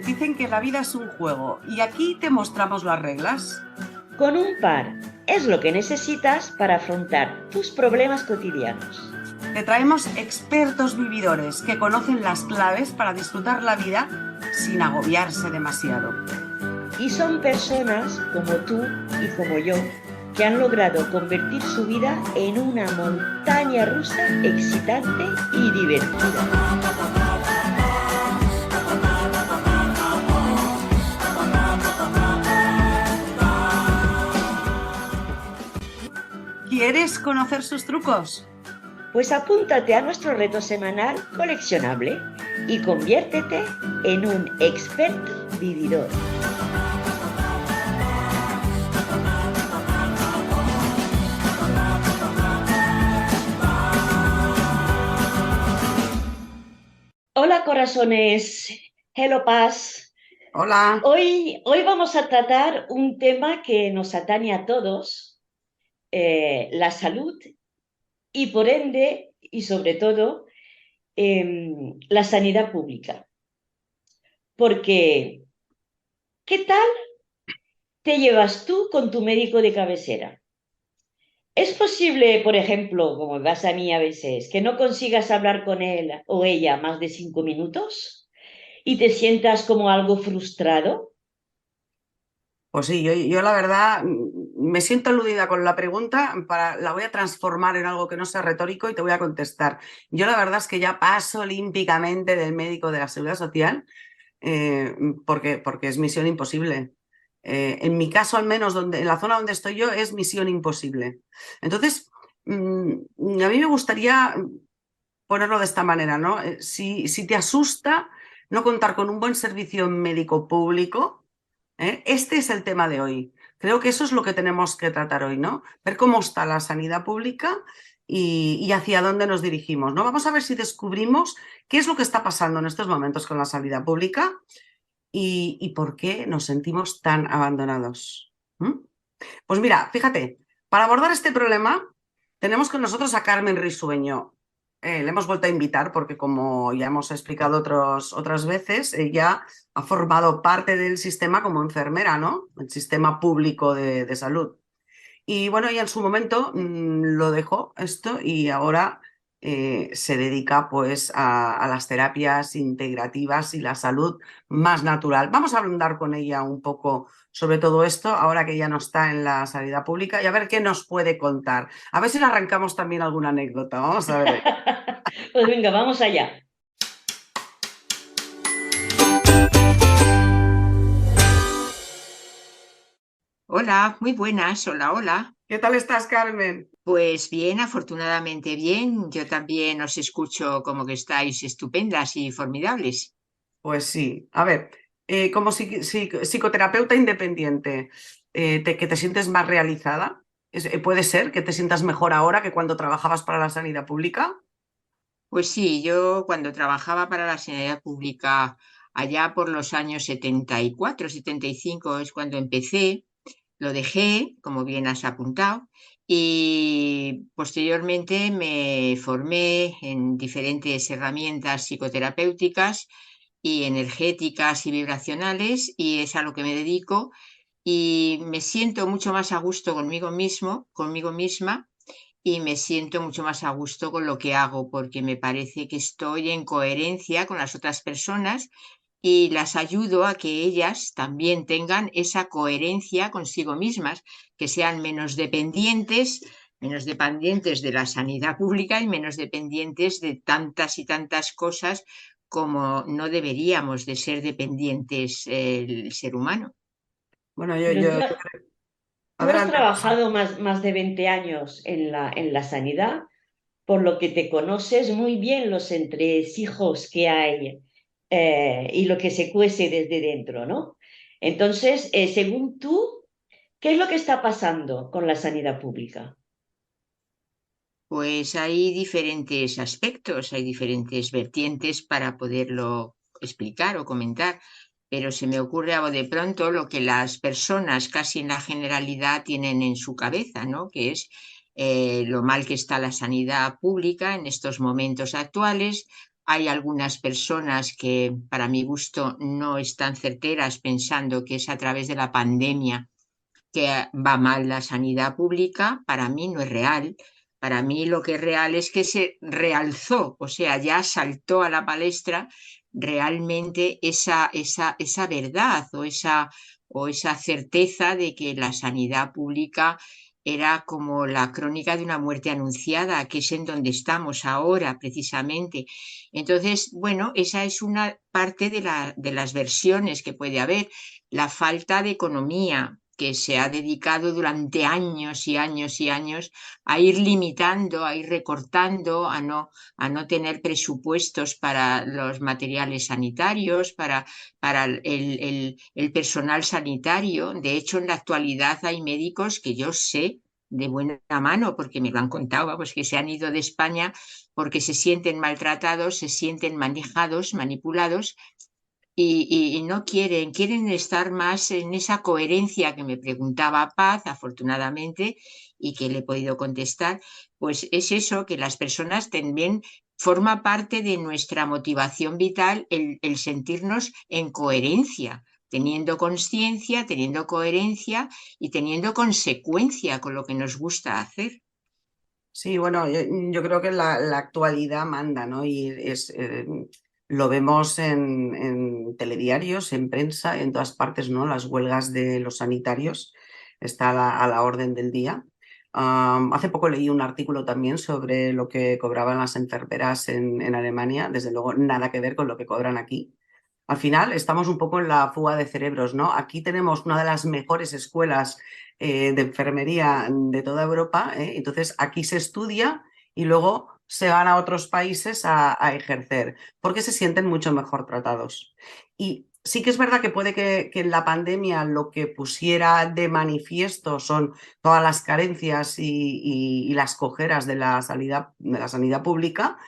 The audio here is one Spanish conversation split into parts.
dicen que la vida es un juego y aquí te mostramos las reglas. Con un par es lo que necesitas para afrontar tus problemas cotidianos. Te traemos expertos vividores que conocen las claves para disfrutar la vida sin agobiarse demasiado. Y son personas como tú y como yo que han logrado convertir su vida en una montaña rusa excitante y divertida. ¿Quieres conocer sus trucos? Pues apúntate a nuestro reto semanal coleccionable y conviértete en un experto vividor. Hola corazones, hello paz. Hola. Hoy vamos a tratar un tema que nos atañe a todos, la salud y por ende y sobre todo la sanidad pública. Porque, ¿qué tal te llevas tú con tu médico de cabecera? ¿Es posible, por ejemplo, como me pasa a mí a veces, que no consigas hablar con él o ella más de 5 minutos y te sientas como algo frustrado? Pues sí, yo la verdad me siento aludida con la pregunta, la voy a transformar en algo que no sea retórico y te voy a contestar. Yo la verdad es que ya paso olímpicamente del médico de la Seguridad Social porque es misión imposible. En mi caso, al menos en la zona donde estoy yo, es misión imposible. Entonces, a mí me gustaría ponerlo de esta manera, ¿no? Si te asusta no contar con un buen servicio médico público, este es el tema de hoy. Creo que eso es lo que tenemos que tratar hoy, ¿no? Ver cómo está la sanidad pública y hacia dónde nos dirigimos, ¿no? Vamos a ver si descubrimos qué es lo que está pasando en estos momentos con la sanidad pública y por qué nos sentimos tan abandonados. ¿Mm? Pues mira, fíjate, para abordar este problema tenemos con nosotros a Carmen Risueño. Le hemos vuelto a invitar porque, como ya hemos explicado otras veces, ella ha formado parte del sistema como enfermera, ¿no? El sistema público de salud. Y bueno, ella en su momento lo dejó esto y ahora se dedica pues a las terapias integrativas y la salud más natural. Vamos a hablar con ella un poco sobre todo esto, ahora que ya no está en la sanidad pública, y a ver qué nos puede contar. A ver si le arrancamos también alguna anécdota. Vamos a ver. Pues venga, vamos allá. Hola, muy buenas, hola, hola. ¿Qué tal estás, Carmen? Pues bien, afortunadamente bien. Yo también os escucho como que estáis estupendas y formidables. Pues sí. A ver, como psicoterapeuta independiente, que te sientes más realizada. ¿Puede ser que te sientas mejor ahora que cuando trabajabas para la sanidad pública? Pues sí, yo cuando trabajaba para la sanidad pública allá por los años 74, 75 es cuando empecé, lo dejé, como bien has apuntado, y posteriormente me formé en diferentes herramientas psicoterapéuticas y energéticas y vibracionales, y es a lo que me dedico, y me siento mucho más a gusto conmigo mismo, conmigo misma, y me siento mucho más a gusto con lo que hago, porque me parece que estoy en coherencia con las otras personas y las ayudo a que ellas también tengan esa coherencia consigo mismas, que sean menos dependientes de la sanidad pública y menos dependientes de tantas y tantas cosas como no deberíamos de ser dependientes el ser humano. Bueno, Pero tú has adelante. trabajado más de 20 años en la sanidad, por lo que te conoces muy bien los entresijos que hay y lo que se cuece desde dentro, ¿no? Entonces, según tú, ¿qué es lo que está pasando con la sanidad pública? Pues hay diferentes aspectos, hay diferentes vertientes para poderlo explicar o comentar, pero se me ocurre algo de pronto lo que las personas casi en la generalidad tienen en su cabeza, ¿no? Que es lo mal que está la sanidad pública en estos momentos actuales, Hay algunas personas que, para mi gusto, no están certeras pensando que es a través de la pandemia que va mal la sanidad pública. Para mí no es real. Para mí lo que es real es que se realzó, o sea, ya saltó a la palestra realmente esa verdad o esa certeza de que la sanidad pública era como la crónica de una muerte anunciada, que es en donde estamos ahora precisamente. Entonces, bueno, esa es una parte de las versiones que puede haber. La falta de economía, que se ha dedicado durante años y años y años a ir limitando, a ir recortando, a no tener presupuestos para los materiales sanitarios, para el personal sanitario. De hecho, en la actualidad hay médicos que yo sé de buena mano, porque me lo han contado, pues que se han ido de España porque se sienten maltratados, se sienten manejados, manipulados, y no quieren estar más en esa coherencia que me preguntaba Paz, afortunadamente, y que le he podido contestar. Pues es eso, que las personas también forma parte de nuestra motivación vital el sentirnos en coherencia, teniendo conciencia, teniendo coherencia y teniendo consecuencia con lo que nos gusta hacer. Sí, bueno, yo creo que la actualidad manda, ¿no? Lo vemos en telediarios, en prensa, en todas partes, ¿no? Las huelgas de los sanitarios está a la orden del día. Hace poco leí un artículo también sobre lo que cobraban las enfermeras en Alemania, desde luego nada que ver con lo que cobran aquí. Al final estamos un poco en la fuga de cerebros, ¿no? Aquí tenemos una de las mejores escuelas de enfermería de toda Europa, ¿eh? Entonces aquí se estudia y luego se van a otros países a ejercer, porque se sienten mucho mejor tratados. Y sí que es verdad que puede que en la pandemia lo que pusiera de manifiesto son todas las carencias y las cojeras de la sanidad pública.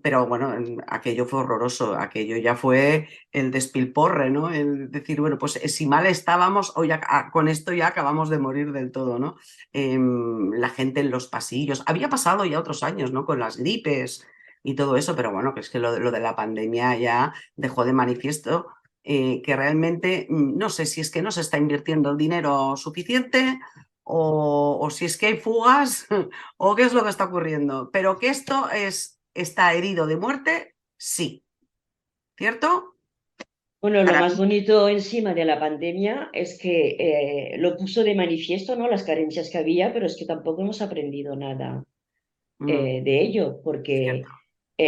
Pero bueno, aquello fue horroroso, aquello ya fue el despilporre, ¿no? El decir, bueno, pues si mal estábamos, o ya con esto ya acabamos de morir del todo, ¿no? La gente en los pasillos, había pasado ya otros años, ¿no? Con las gripes y todo eso, pero bueno, que es que lo de la pandemia ya dejó de manifiesto que realmente no sé si es que no se está invirtiendo el dinero suficiente o si es que hay fugas o qué es lo que está ocurriendo, pero que esto está herido de muerte, sí, ¿cierto? Bueno, lo Para más mí, bonito encima de la pandemia es que lo puso de manifiesto, ¿no? Las carencias que había, pero es que tampoco hemos aprendido nada de ello, Cierto. porque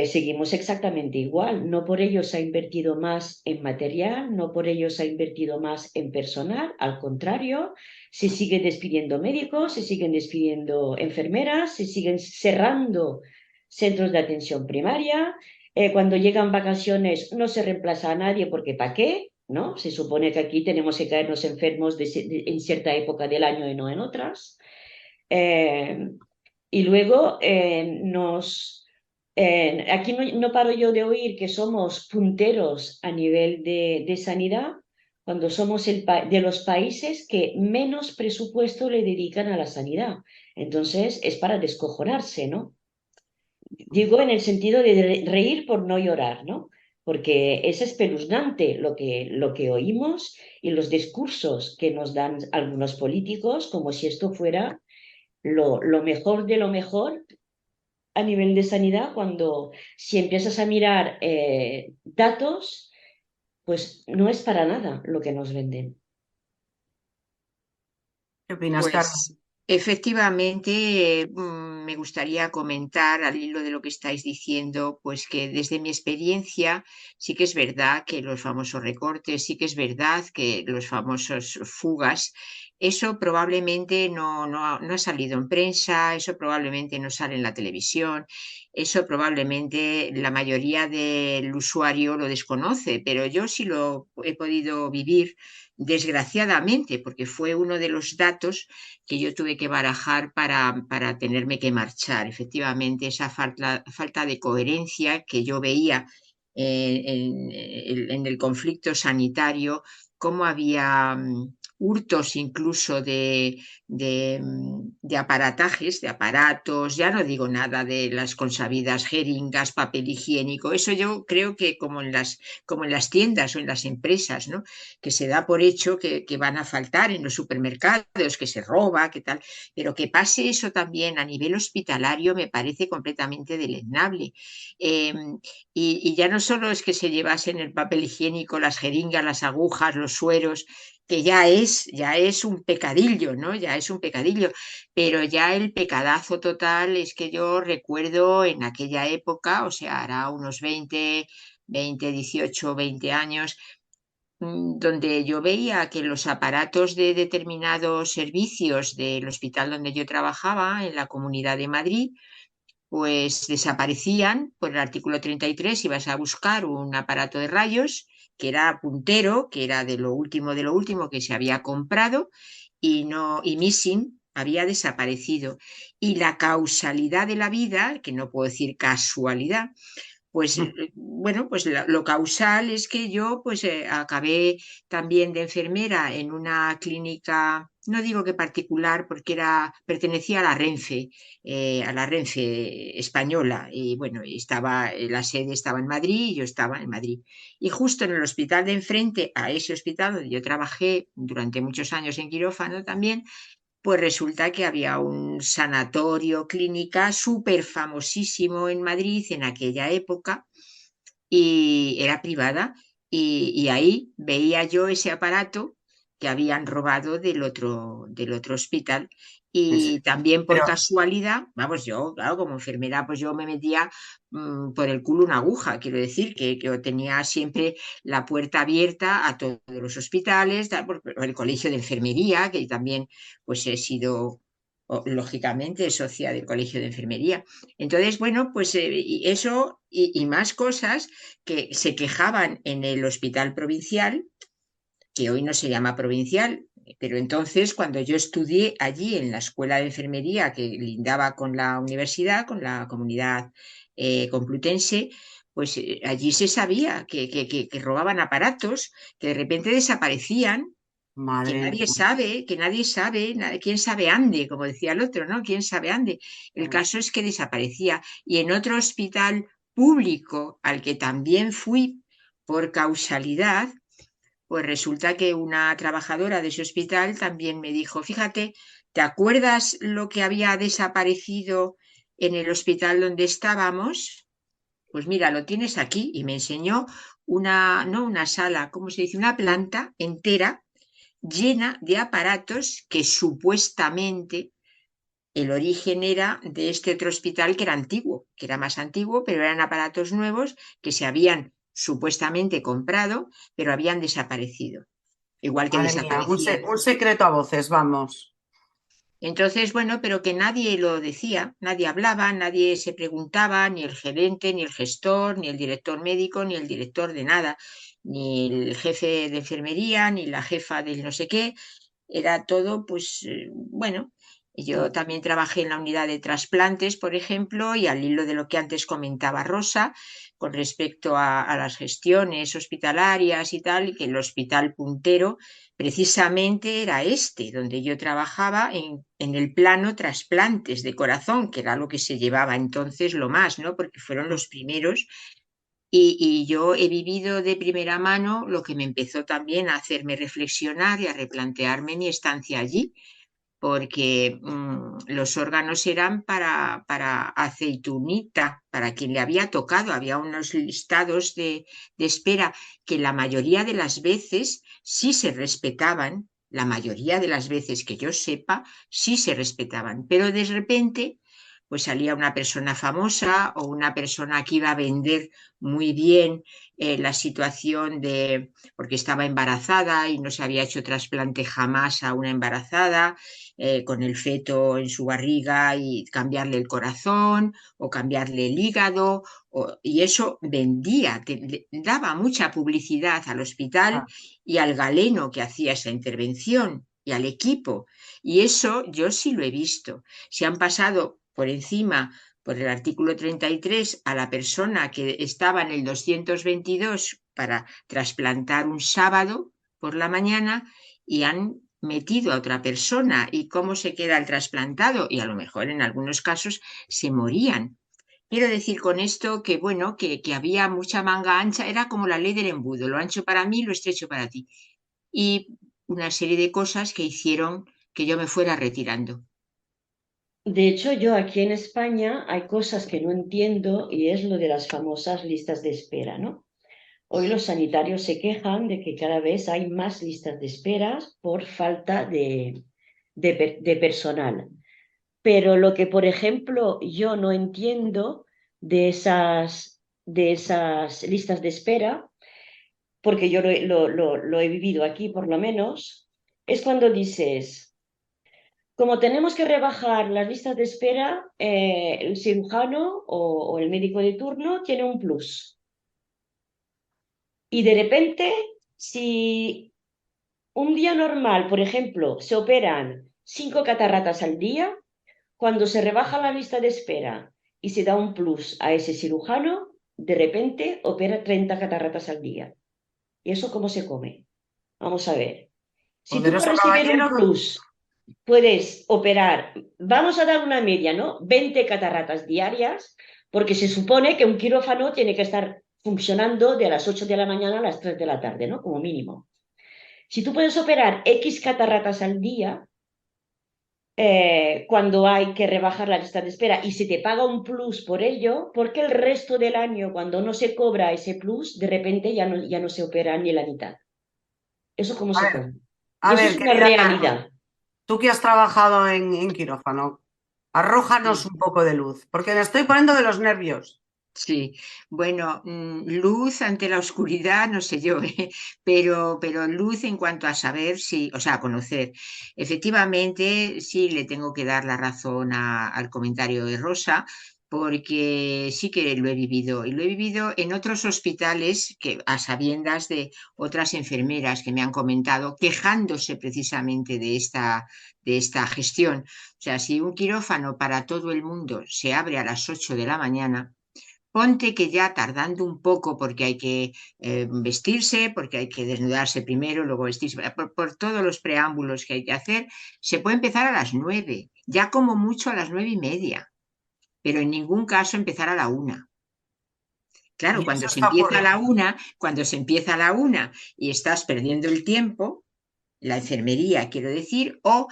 seguimos exactamente igual. No por ello se ha invertido más en material, no por ello se ha invertido más en personal, al contrario, se siguen despidiendo médicos, se siguen despidiendo enfermeras, se siguen cerrando centros de atención primaria. Cuando llegan vacaciones no se reemplaza a nadie porque ¿para qué? ¿No? Se supone que aquí tenemos que caernos enfermos en cierta época del año y no en otras. Eh, y luego aquí no paro yo de oír que somos punteros a nivel de sanidad, cuando somos de los países que menos presupuesto le dedican a la sanidad. Entonces es para descojonarse, ¿no? Digo en el sentido de reír por no llorar, ¿no? Porque es espeluznante lo que oímos y los discursos que nos dan algunos políticos, como si esto fuera lo mejor de lo mejor a nivel de sanidad, cuando si empiezas a mirar datos, pues no es para nada lo que nos venden. ¿Qué opinas, Carmen? pues efectivamente, me gustaría comentar al hilo de lo que estáis diciendo, pues que desde mi experiencia sí que es verdad que los famosos recortes, sí que es verdad que los famosos fugas, eso probablemente no ha salido en prensa, eso probablemente no sale en la televisión, eso probablemente la mayoría del usuario lo desconoce, pero yo sí lo he podido vivir, desgraciadamente, porque fue uno de los datos que yo tuve que barajar para tenerme que marchar. Efectivamente, esa falta de coherencia que yo veía en el conflicto sanitario, cómo había hurtos incluso de aparatajes, de aparatos, ya no digo nada de las consabidas jeringas, papel higiénico, eso yo creo que como en las tiendas o en las empresas, ¿no? Que se da por hecho que van a faltar en los supermercados, que se roba, que tal, pero que pase eso también a nivel hospitalario me parece completamente deleznable. Eh, y ya no solo es que se llevasen el papel higiénico, las jeringas, las agujas, los sueros, que ya es un pecadillo, ¿no? Ya es un pecadillo, pero ya el pecadazo total es que yo recuerdo en aquella época, o sea, hará unos 18, 20 años, donde yo veía que los aparatos de determinados servicios del hospital donde yo trabajaba, en la Comunidad de Madrid, pues desaparecían por el artículo 33. Ibas a buscar un aparato de rayos que era puntero, que era de lo último que se había comprado y no y missing había desaparecido. Y la causalidad de la vida, que no puedo decir casualidad, pues bueno, pues lo causal es que yo pues acabé también de enfermera en una clínica, no digo que particular, porque pertenecía a la Renfe española, y bueno, la sede estaba en Madrid y yo estaba en Madrid. Y justo en el hospital de enfrente, a ese hospital donde yo trabajé durante muchos años en quirófano también, pues resulta que había un sanatorio clínica súper famosísimo en Madrid en aquella época y era privada y ahí veía yo ese aparato que habían robado del otro hospital y también por Pero, casualidad, vamos, yo, claro, como enfermera, pues yo me metía por el culo una aguja, quiero decir, que yo tenía siempre la puerta abierta a todos los hospitales, por el colegio de enfermería, que también pues he sido, lógicamente, socia del colegio de enfermería. Entonces, bueno, pues y eso y más cosas que se quejaban en el hospital provincial, que hoy no se llama provincial, pero entonces cuando yo estudié allí en la escuela de enfermería que lindaba con la universidad, con la comunidad complutense, pues allí se sabía que robaban aparatos, que de repente desaparecían, madre mía. que nadie sabe, quién sabe ande, como decía el otro, ¿no? ¿Quién sabe ande? El caso es que desaparecía. Y en otro hospital público al que también fui por causalidad, pues resulta que una trabajadora de ese hospital también me dijo, fíjate, ¿te acuerdas lo que había desaparecido en el hospital donde estábamos? Pues mira, lo tienes aquí. Y me enseñó no una sala, ¿cómo se dice? Una planta entera llena de aparatos que supuestamente el origen era de este otro hospital que era antiguo, que era más antiguo, pero eran aparatos nuevos que se habían supuestamente comprado, pero habían desaparecido. Igual que Madre mía, desaparecían. un secreto a voces, vamos. Entonces, bueno, pero que nadie lo decía, nadie hablaba, nadie se preguntaba, ni el gerente, ni el gestor, ni el director médico, ni el director de nada, ni el jefe de enfermería, ni la jefa del no sé qué. Era todo, pues, bueno, yo también trabajé en la unidad de trasplantes, por ejemplo, y al hilo de lo que antes comentaba Rosa, con respecto a las gestiones hospitalarias y tal, y que el hospital puntero precisamente era este, donde yo trabajaba en el plano trasplantes de corazón, que era lo que se llevaba entonces lo más, ¿no? Porque fueron los primeros y yo he vivido de primera mano lo que me empezó también a hacerme reflexionar y a replantearme mi estancia allí, porque los órganos eran para aceitunita, para quien le había tocado. Había unos listados de espera que la mayoría de las veces sí se respetaban, la mayoría de las veces que yo sepa, sí se respetaban, pero de repente pues salía una persona famosa o una persona que iba a vender muy bien la situación porque estaba embarazada y no se había hecho trasplante jamás a una embarazada, con el feto en su barriga y cambiarle el corazón o cambiarle el hígado, y eso vendía, daba mucha publicidad al hospital Ah, y al galeno que hacía esa intervención y al equipo. Y eso yo sí lo he visto. Se han pasado por encima por el artículo 33 a la persona que estaba en el 222 para trasplantar un sábado por la mañana y han metido a otra persona y cómo se queda el trasplantado y a lo mejor en algunos casos se morían. Quiero decir con esto que, bueno, que había mucha manga ancha, era como la ley del embudo, lo ancho para mí, lo estrecho para ti. Y una serie de cosas que hicieron que yo me fuera retirando. De hecho, yo aquí en España hay cosas que no entiendo y es lo de las famosas listas de espera, ¿no? Hoy los sanitarios se quejan de que cada vez hay más listas de esperas por falta de personal. Pero lo que, por ejemplo, yo no entiendo de esas listas de espera, porque yo lo he vivido aquí por lo menos, es cuando dices, como tenemos que rebajar las listas de espera, el cirujano o el médico de turno tiene un plus. Y de repente, si un día normal, por ejemplo, se operan 5 catarratas al día, cuando se rebaja la lista de espera y se da un plus a ese cirujano, de repente opera 30 catarratas al día. ¿Y eso cómo se come? Vamos a ver. Si tú por Poderoso recibir un caballero. plus puedes operar, vamos a dar una media, ¿no? 20 catarratas diarias, porque se supone que un quirófano tiene que estar funcionando de las 8 de la mañana a las 3 de la tarde, ¿no? Como mínimo. Si tú puedes operar X catarratas al día, cuando hay que rebajar la lista de espera y se te paga un plus por ello, porque el resto del año, cuando no se cobra ese plus, de repente ya no se opera ni la mitad. ¿Eso cómo A se ver, come? a Y eso ver, es una querida Carmen, realidad. tú que has trabajado en quirófano, arrójanos Sí. un poco de luz, porque me estoy poniendo de los nervios. Sí, bueno, luz ante la oscuridad, no sé yo, pero luz en cuanto a saber, sí, o sea, a conocer. Efectivamente, sí le tengo que dar la razón al comentario de Rosa, porque sí que lo he vivido, y lo he vivido en otros hospitales que, a sabiendas de otras enfermeras que me han comentado, quejándose precisamente de esta gestión. O sea, si un quirófano para todo el mundo se abre a las 8 de la mañana, ponte que ya tardando un poco porque hay que vestirse, porque hay que desnudarse primero, luego vestirse, por todos los preámbulos que hay que hacer, se puede empezar a las 9, ya como mucho a las 9:30, pero en ningún caso empezar a la 1. Claro, Y eso está ocurriendo. cuando se empieza a la 1 y estás perdiendo el tiempo, la enfermería, quiero decir, o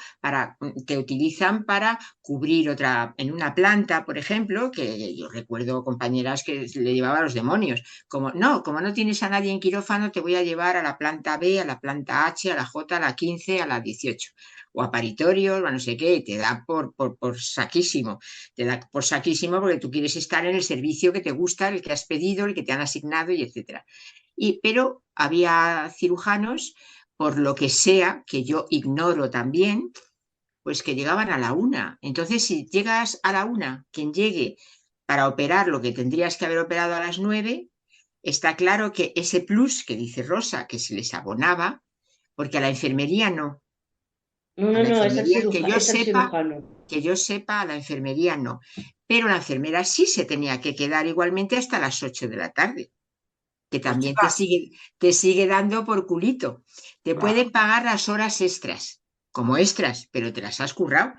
te utilizan para cubrir otra, en una planta, por ejemplo, que yo recuerdo compañeras que le llevaba a los demonios, como no tienes a nadie en quirófano, te voy a llevar a la planta B, a la planta H, a la J, a la 15, a la 18, o a paritorios, o a no sé qué, y te da por saquísimo, te da por saquísimo porque tú quieres estar en el servicio que te gusta, el que has pedido, el que te han asignado, y etcétera. Pero había cirujanos, por lo que sea, que yo ignoro también, pues que llegaban a la 1. Entonces, si llegas a la 1, quien llegue para operar lo que tendrías que haber operado a las 9, está claro que ese plus que dice Rosa, que se les abonaba, porque a la enfermería no, No, a no, la no, enfermería que yo es el sepa, cirujano. a la enfermería no, pero la enfermera sí se tenía que quedar igualmente hasta las 8 de la tarde, que Pues también te chicas, sigue, te sigue dando por culito. Te claro. pueden pagar las horas extras, como extras, pero te las has currado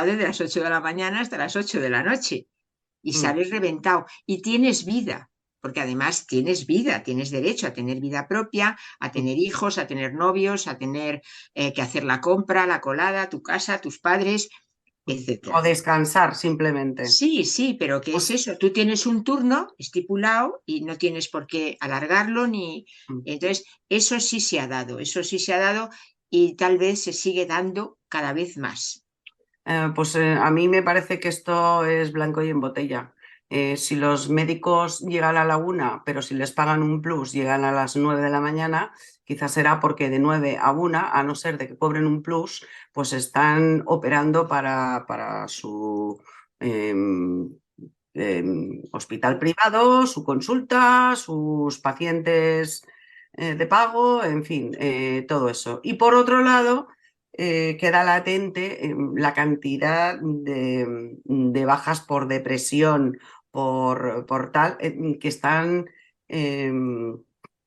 desde las 8 de la mañana hasta las 8 de la noche y Mm. sales reventado y tienes vida, porque además tienes vida, tienes derecho a tener vida propia, a tener hijos, a tener novios, a tener que hacer la compra, la colada, tu casa, tus padres, O etcétera. descansar simplemente. Sí, sí, pero ¿qué es Pues, eso? Tú tienes un turno estipulado y no tienes por qué alargarlo ni. mm. Entonces, eso sí se ha dado y tal vez se sigue dando cada vez más. A mí me parece que esto es blanco y en botella. Si los médicos llegan a la 1, pero si les pagan un plus, llegan a las 9 de la mañana, quizás será porque de 9 a 1, a no ser de que cobren un plus, pues están operando para su em, hospital privado, su consulta, sus pacientes de pago, en fin, todo eso. Y por otro lado, queda latente la cantidad de bajas por depresión, por tal, que están eh,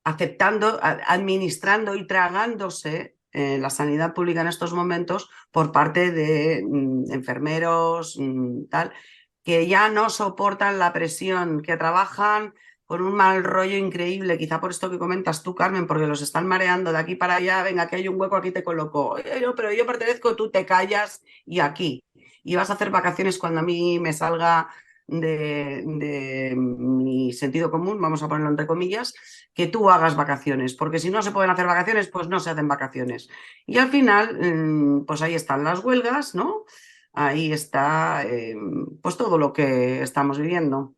aceptando, administrando y tragándose la sanidad pública en estos momentos por parte de enfermeros, tal, que ya no soportan la presión, que trabajan con un mal rollo increíble, quizá por esto que comentas tú, Carmen, porque los están mareando de aquí para allá, venga, aquí hay un hueco, aquí te coloco. Oye, no, pero yo pertenezco, tú te callas y aquí. Y vas a hacer vacaciones cuando a mí me salga de mi sentido común, vamos a ponerlo entre comillas, que tú hagas vacaciones, porque si no se pueden hacer vacaciones, pues no se hacen vacaciones. Y al final, pues ahí están las huelgas, ¿no? Ahí está pues todo lo que estamos viviendo.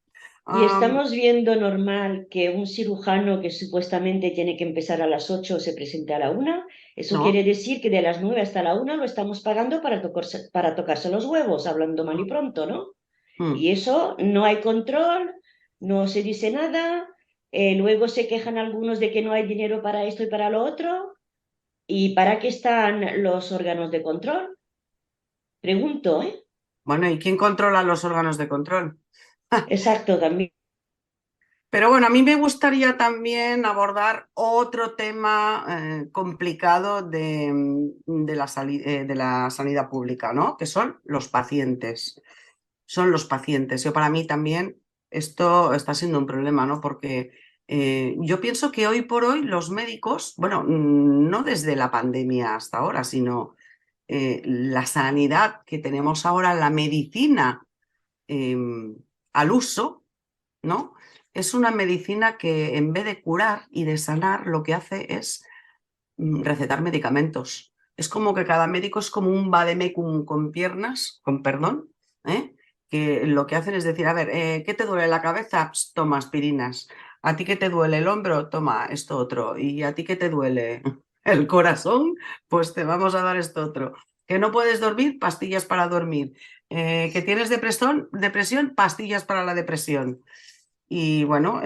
Y Um, estamos viendo normal que un cirujano que supuestamente tiene que empezar a las 8 se presente a la 1. Eso quiere no. decir que de las 9 hasta la 1 lo estamos pagando para tocarse los huevos, hablando mal y Mm, pronto, ¿no? mm. Y eso no hay control, no se dice nada, luego se quejan algunos de que no hay dinero para esto y para lo otro. ¿Y para qué están los órganos de control? Pregunto, ¿eh? Bueno, ¿y quién controla los órganos de control? Exacto, también. Pero bueno, a mí me gustaría también abordar otro tema complicado de la sanidad pública, ¿no? Que son los pacientes. Son los pacientes. Yo para mí también esto está siendo un problema, ¿no? Porque yo pienso que hoy por hoy los médicos, bueno, no desde la pandemia hasta ahora, sino la sanidad que tenemos ahora, la medicina eh, al uso, ¿no? Es una medicina que en vez de curar y de sanar, lo que hace es recetar medicamentos. Es como que cada médico es como un vademecum con piernas, con perdón, ¿eh? Que lo que hacen es decir, a ver, ¿qué te duele la cabeza? Ps, toma aspirinas. ¿A ti qué te duele el hombro? Toma esto otro. ¿Y a ti qué te duele el corazón? Pues te vamos a dar esto otro. ¿Que no puedes dormir? Pastillas para dormir. ¿Que tienes depresión? Pastillas para la depresión. Y bueno,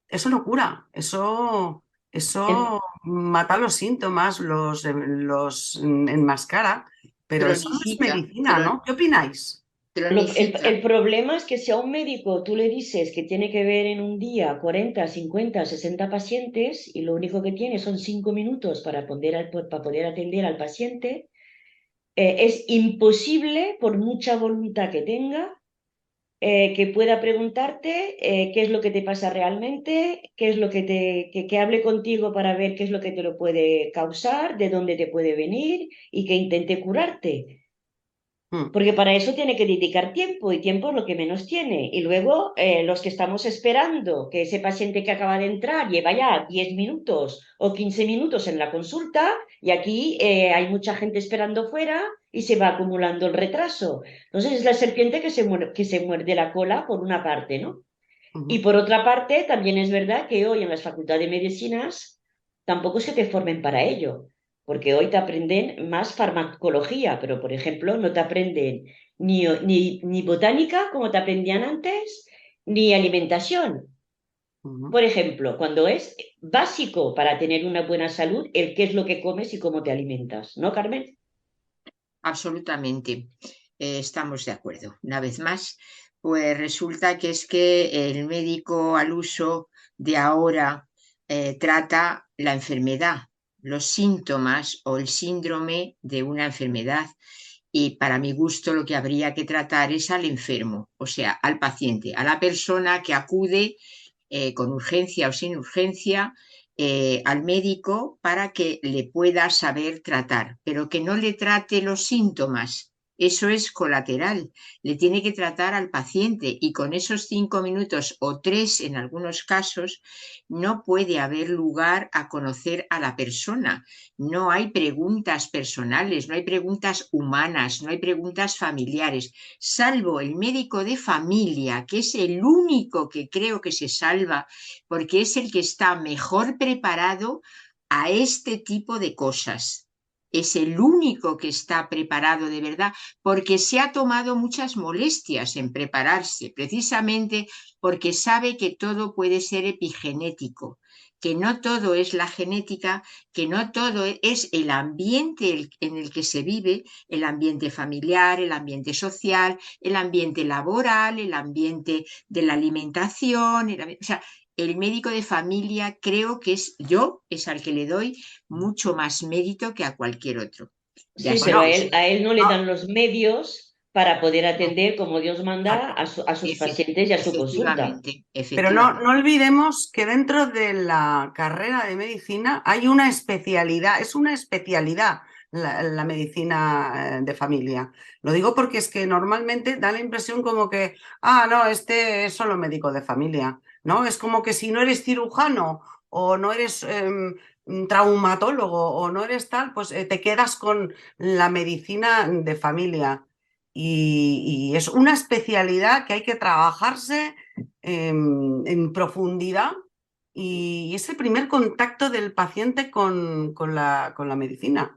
eso no cura, El, eso mata los síntomas, los enmascara, pero eso no es Cronifica, medicina, ¿no? ¿Qué opináis? el problema es que si a un médico tú le dices que tiene que ver en un día 40, 50, 60 pacientes y lo único que tiene son 5 minutos para poder atender al paciente, es imposible, por mucha voluntad que tenga, que pueda preguntarte qué es lo que te pasa realmente, qué es lo que hable contigo para ver qué es lo que te lo puede causar, de dónde te puede venir y que intente curarte. Mm, Porque para eso tiene que dedicar tiempo y tiempo es lo que menos tiene. Y luego los que estamos esperando que ese paciente que acaba de entrar lleva ya 10 minutos o 15 minutos en la consulta y aquí hay mucha gente esperando fuera y se va acumulando el retraso. Entonces es la serpiente que se muerde la cola por una parte, ¿no? Y ujú, por otra parte, también es verdad que hoy en las facultades de medicinas tampoco se te formen para ello, porque hoy te aprenden más farmacología, pero por ejemplo no te aprenden ni botánica como te aprendían antes, ni alimentación. ujú. Por ejemplo, cuando es básico para tener una buena salud, el qué es lo que comes y cómo te alimentas, ¿no, Carmen? absolutamente. Estamos de acuerdo. Una vez más, pues resulta que es que el médico al uso de ahora trata la enfermedad, los síntomas o el síndrome de una enfermedad. Y para mi gusto lo que habría que tratar es al enfermo, o sea, al paciente, a la persona que acude con urgencia o sin urgencia al médico para que le pueda saber tratar, pero que no le trate los síntomas. Eso es colateral. Le tiene que tratar al paciente y con esos 5 minutos o 3 en algunos casos no puede haber lugar a conocer a la persona. No hay preguntas personales, no hay preguntas humanas, no hay preguntas familiares, salvo el médico de familia, que es el único que creo que se salva porque es el que está mejor preparado a este tipo de cosas. Es el único que está preparado de verdad porque se ha tomado muchas molestias en prepararse, precisamente porque sabe que todo puede ser epigenético, que no todo es la genética, que no todo es el ambiente en el que se vive, el ambiente familiar, el ambiente social, el ambiente laboral, el ambiente de la alimentación, o sea, el médico de familia creo que es al que le doy mucho más mérito que a cualquier otro. Ya Sí, sé pero Bueno, que a él no le no, dan los medios para poder no, atender como Dios manda a sus pacientes y a su consulta. efectivamente, pero no efectivamente. olvidemos que dentro de la carrera de medicina hay una especialidad, es una especialidad la medicina de familia. Lo digo porque es que normalmente da la impresión como que, no, este es solo médico de familia, ¿no? Es como que si no eres cirujano o no eres traumatólogo o no eres tal, pues te quedas con la medicina de familia. Y es una especialidad que hay que trabajarse en profundidad y es el primer contacto del paciente con la medicina.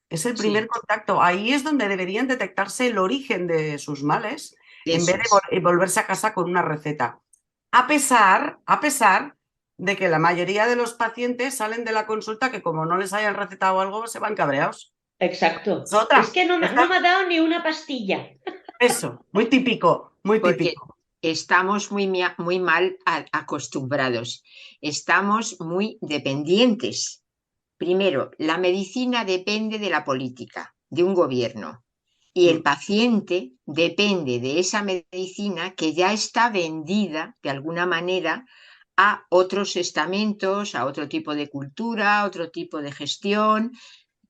Es el primer Sí, contacto. Ahí es donde deberían detectarse el origen de sus males en vez eso de es. volverse a casa con una receta. A pesar de que la mayoría de los pacientes salen de la consulta que como no les hayan recetado algo se van cabreados. Es Exacto. Es otra. que no me ha dado ni una pastilla. Eso, muy típico, muy Porque típico. estamos muy mal acostumbrados, estamos muy dependientes. Primero, la medicina depende de la política, de un gobierno, y el Mm. paciente depende de esa medicina que ya está vendida de alguna manera a otros estamentos, a otro tipo de cultura, a otro tipo de gestión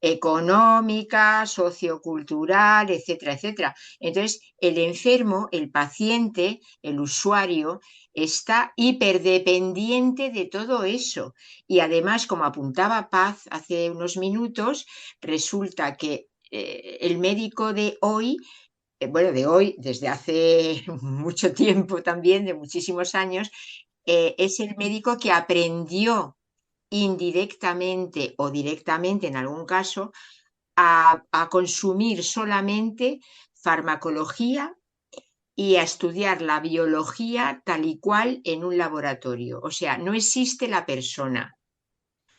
económica, sociocultural, etcétera, etcétera. Entonces, el enfermo, el paciente, el usuario, está hiperdependiente de todo eso. Y además, como apuntaba Paz hace unos minutos, resulta que el médico de hoy, bueno, de hoy, desde hace mucho tiempo también, de muchísimos años, es el médico que aprendió indirectamente o directamente en algún caso a consumir solamente farmacología y a estudiar la biología tal y cual en un laboratorio. O sea, no existe la persona.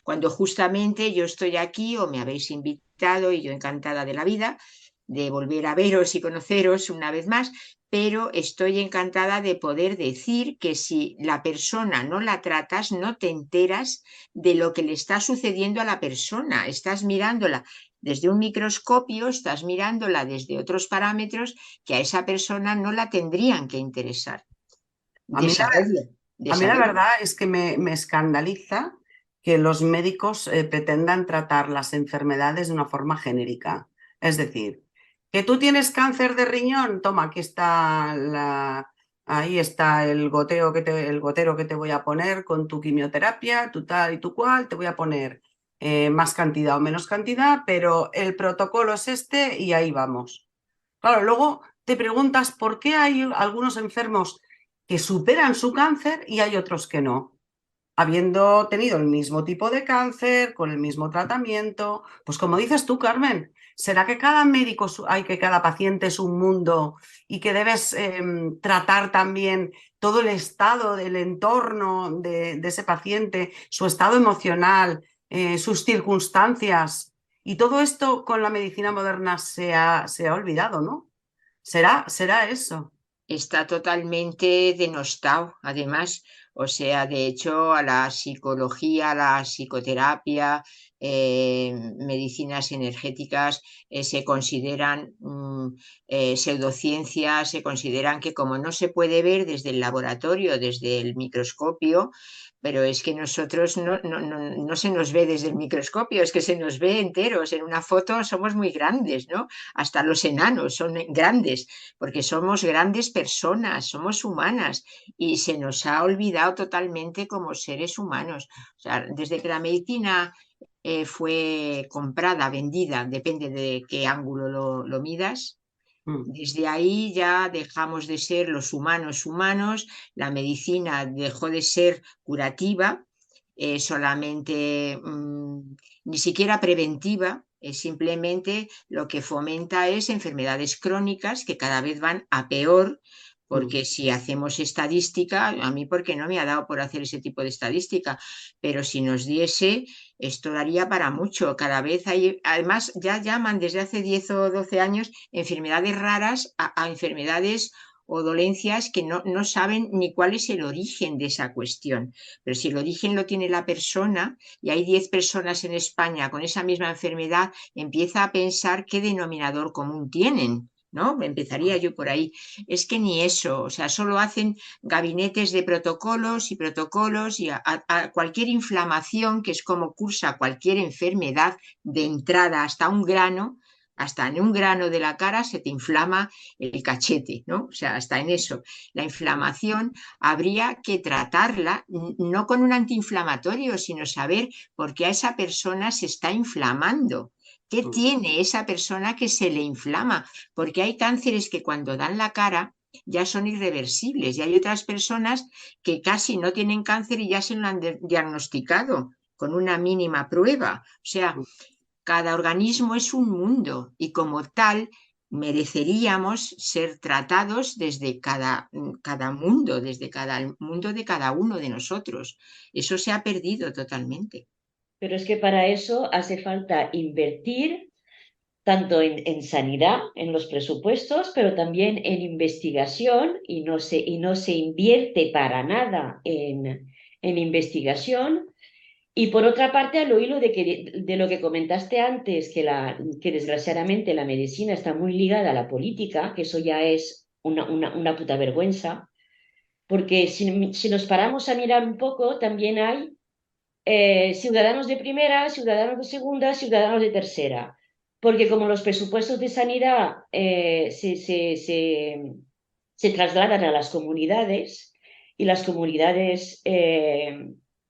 Cuando justamente yo estoy aquí o me habéis invitado y yo encantada de la vida, de volver a veros y conoceros una vez más, pero estoy encantada de poder decir que si la persona no la tratas, no te enteras de lo que le está sucediendo a la persona. Estás mirándola desde un microscopio, estás mirándola desde otros parámetros que a esa persona no la tendrían que interesar. A De mí la saberlo, de A mí la saberlo. verdad es que me escandaliza que los médicos pretendan tratar las enfermedades de una forma genérica. Es decir, que tú tienes cáncer de riñón, toma, ahí está el gotero que te voy a poner con tu quimioterapia, tu tal y tu cual, te voy a poner más cantidad o menos cantidad, pero el protocolo es este y ahí vamos. Claro, luego te preguntas por qué hay algunos enfermos que superan su cáncer y hay otros que no, habiendo tenido el mismo tipo de cáncer, con el mismo tratamiento. Pues como dices tú, Carmen, ¿será que cada médico, hay que cada paciente es un mundo y que debes tratar también todo el estado del entorno de ese paciente, su estado emocional, sus circunstancias? Y todo esto con la medicina moderna se ha olvidado, ¿no? ¿Será eso? Está totalmente denostado, además. O sea, de hecho, a la psicología, la psicoterapia, medicinas energéticas se consideran pseudociencias, se consideran que como no se puede ver desde el laboratorio, desde el microscopio, pero es que nosotros no se nos ve desde el microscopio, es que se nos ve enteros. En una foto somos muy grandes, ¿no? Hasta los enanos son grandes porque somos grandes personas, somos humanas y se nos ha olvidado totalmente como seres humanos. O sea, desde que la medicina fue comprada, vendida, depende de qué ángulo lo midas, Mm. desde ahí ya dejamos de ser los humanos humanos, la medicina dejó de ser curativa, solamente ni siquiera preventiva, simplemente lo que fomenta es enfermedades crónicas que cada vez van a peor, Mm. porque si hacemos estadística, a mí porque no me ha dado por hacer ese tipo de estadística, pero si nos diese, esto daría para mucho. Cada vez hay, además ya llaman desde hace 10 o 12 años enfermedades raras a enfermedades o dolencias que no saben ni cuál es el origen de esa cuestión. Pero si el origen lo tiene la persona y hay 10 personas en España con esa misma enfermedad, empieza a pensar qué denominador común tienen, ¿no? Empezaría yo por ahí. Es que ni eso, o sea, solo hacen gabinetes de protocolos y a cualquier inflamación, que es como cursa cualquier enfermedad de entrada hasta en un grano de la cara se te inflama el cachete, ¿no? O sea, hasta en eso. La inflamación habría que tratarla no con un antiinflamatorio, sino saber por qué a esa persona se está inflamando. ¿Qué tiene esa persona que se le inflama? Porque hay cánceres que cuando dan la cara ya son irreversibles y hay otras personas que casi no tienen cáncer y ya se lo han diagnosticado con una mínima prueba. O sea, cada organismo es un mundo y como tal mereceríamos ser tratados desde cada mundo, desde cada mundo de cada uno de nosotros. Eso se ha perdido totalmente. Pero es que para eso hace falta invertir tanto en sanidad, en los presupuestos, pero también en investigación y no se invierte para nada en investigación. Y por otra parte, al hilo de lo que comentaste antes, que desgraciadamente la medicina está muy ligada a la política, que eso ya es una puta vergüenza, porque si nos paramos a mirar un poco, también hay ciudadanos de primera, ciudadanos de segunda, ciudadanos de tercera. Porque como los presupuestos de sanidad se trasladan a las comunidades y las comunidades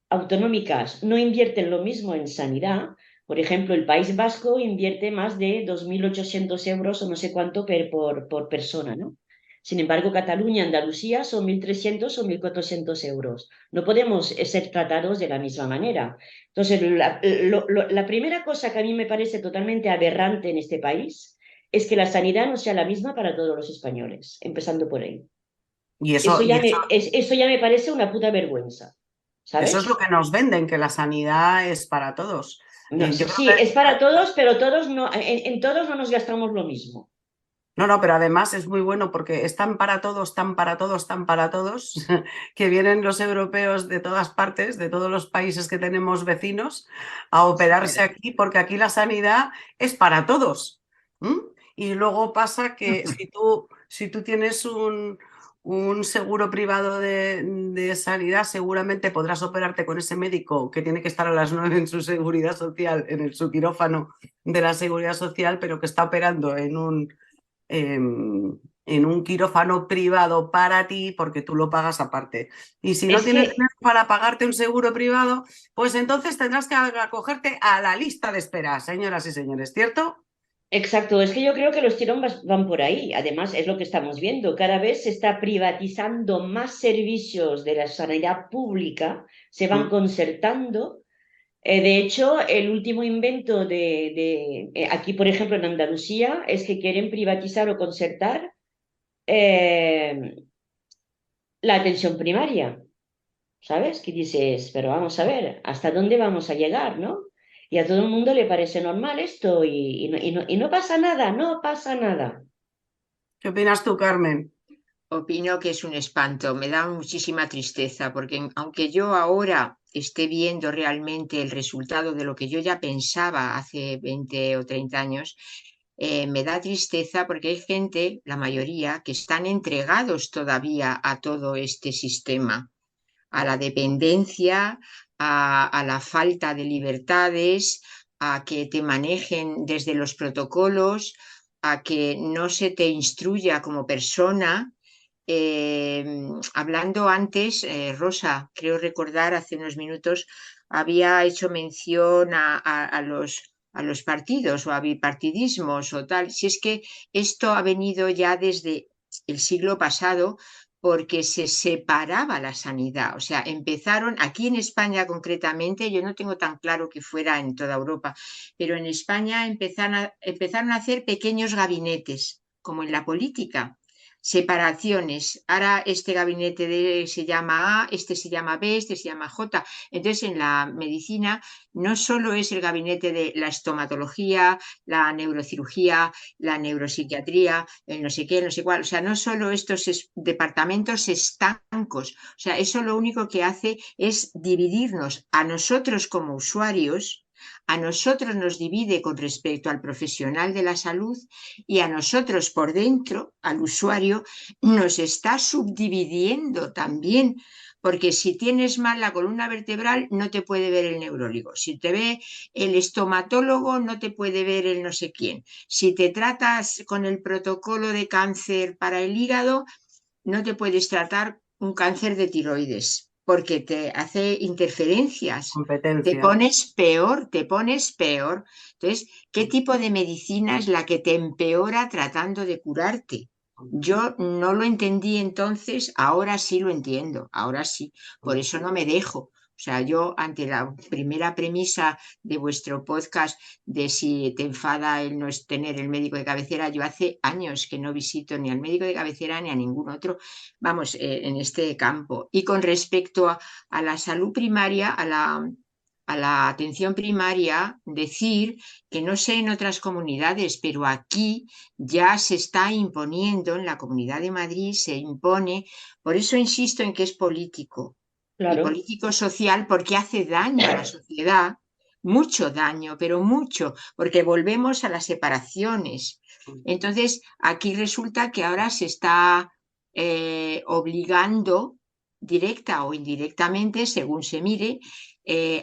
autonómicas no invierten lo mismo en sanidad, por ejemplo, el País Vasco invierte más de 2.800 euros o no sé cuánto por persona, ¿no? Sin embargo, Cataluña, Andalucía son 1.300 o 1.400 euros. No podemos ser tratados de la misma manera. Entonces, la primera cosa que a mí me parece totalmente aberrante en este país es que la sanidad no sea la misma para todos los españoles, empezando por ahí. Y eso, Eso ya me parece una puta vergüenza, eso es lo ¿sabes? que nos venden, que la sanidad es para todos. No, Yo sí, creo sí, que es para todos, pero todos no, en todos no nos gastamos lo mismo. no, no, pero además es muy bueno porque están para todos, tan para todos, tan para todos, que vienen los europeos de todas partes, de todos los países que tenemos vecinos, a operarse aquí, porque aquí la sanidad es para todos. ¿M? Y luego pasa que si tú tienes un seguro privado de sanidad, seguramente podrás operarte con ese médico que tiene que estar a las 9 en su seguridad social, su quirófano de la seguridad social, pero que está operando en un quirófano privado para ti porque tú lo pagas aparte. Y si no Es tienes que dinero para pagarte un seguro privado, pues entonces tendrás que acogerte a la lista de espera, señoras y señores, ¿cierto? Exacto, es que yo creo que los tiros van por ahí. Además, es lo que estamos viendo. Cada vez se está privatizando más servicios de la sanidad pública, se van Mm. concertando. De hecho, el último invento aquí, por ejemplo, en Andalucía, es que quieren privatizar o concertar eh, la atención primaria. ¿Sabes? Que dices, pero vamos a ver, ¿hasta dónde vamos a llegar, no? Y a todo el mundo le parece normal esto y no pasa nada, no pasa nada. ¿Qué opinas tú, Carmen? Opino que es un espanto, me da muchísima tristeza, porque aunque yo ahora esté viendo realmente el resultado de lo que yo ya pensaba hace 20 o 30 años, me da tristeza porque hay gente, la mayoría, que están entregados todavía a todo este sistema, a la dependencia, a la falta de libertades, a que te manejen desde los protocolos, a que no se te instruya como persona. Hablando antes, Rosa, creo recordar hace unos minutos, había hecho mención a los partidos o a bipartidismos o tal. Si es que esto ha venido ya desde el siglo pasado porque se separaba la sanidad. O sea, empezaron aquí en España concretamente, yo no tengo tan claro que fuera en toda Europa, pero en España empezaron a hacer pequeños gabinetes, como en la política. separaciones. Ahora este gabinete se llama A, este se llama B, este se llama J. Entonces, en la medicina no solo es el gabinete de la estomatología, la neurocirugía, la neuropsiquiatría, el no sé qué, no sé cuál. O sea, no solo estos departamentos estancos. O sea, eso lo único que hace es dividirnos a nosotros como usuarios. A nosotros nos divide con respecto al profesional de la salud y a nosotros por dentro, al usuario, nos está subdividiendo también, porque si tienes mal la columna vertebral no te puede ver el neurólogo, si te ve el estomatólogo no te puede ver el no sé quién, si te tratas con el protocolo de cáncer para el hígado no te puedes tratar un cáncer de tiroides porque te hace interferencias, te Competencia. pones peor, te pones peor. Entonces, ¿qué tipo de medicina es la que te empeora tratando de curarte? Yo no lo entendí entonces, ahora sí lo entiendo, ahora sí, por eso no me dejo. O sea, yo ante la primera premisa de vuestro podcast de si te enfada el no tener el médico de cabecera, yo hace años que no visito ni al médico de cabecera ni a ningún otro, vamos, en este campo. Y con respecto a la salud primaria, a la atención primaria, decir que no sé en otras comunidades, pero aquí ya se está imponiendo, en la Comunidad de Madrid se impone, por eso insisto en que es político y Claro, político social porque hace daño a la sociedad, mucho daño, pero mucho, porque volvemos a las separaciones. Entonces, aquí resulta que ahora se está obligando, directa o indirectamente, según se mire,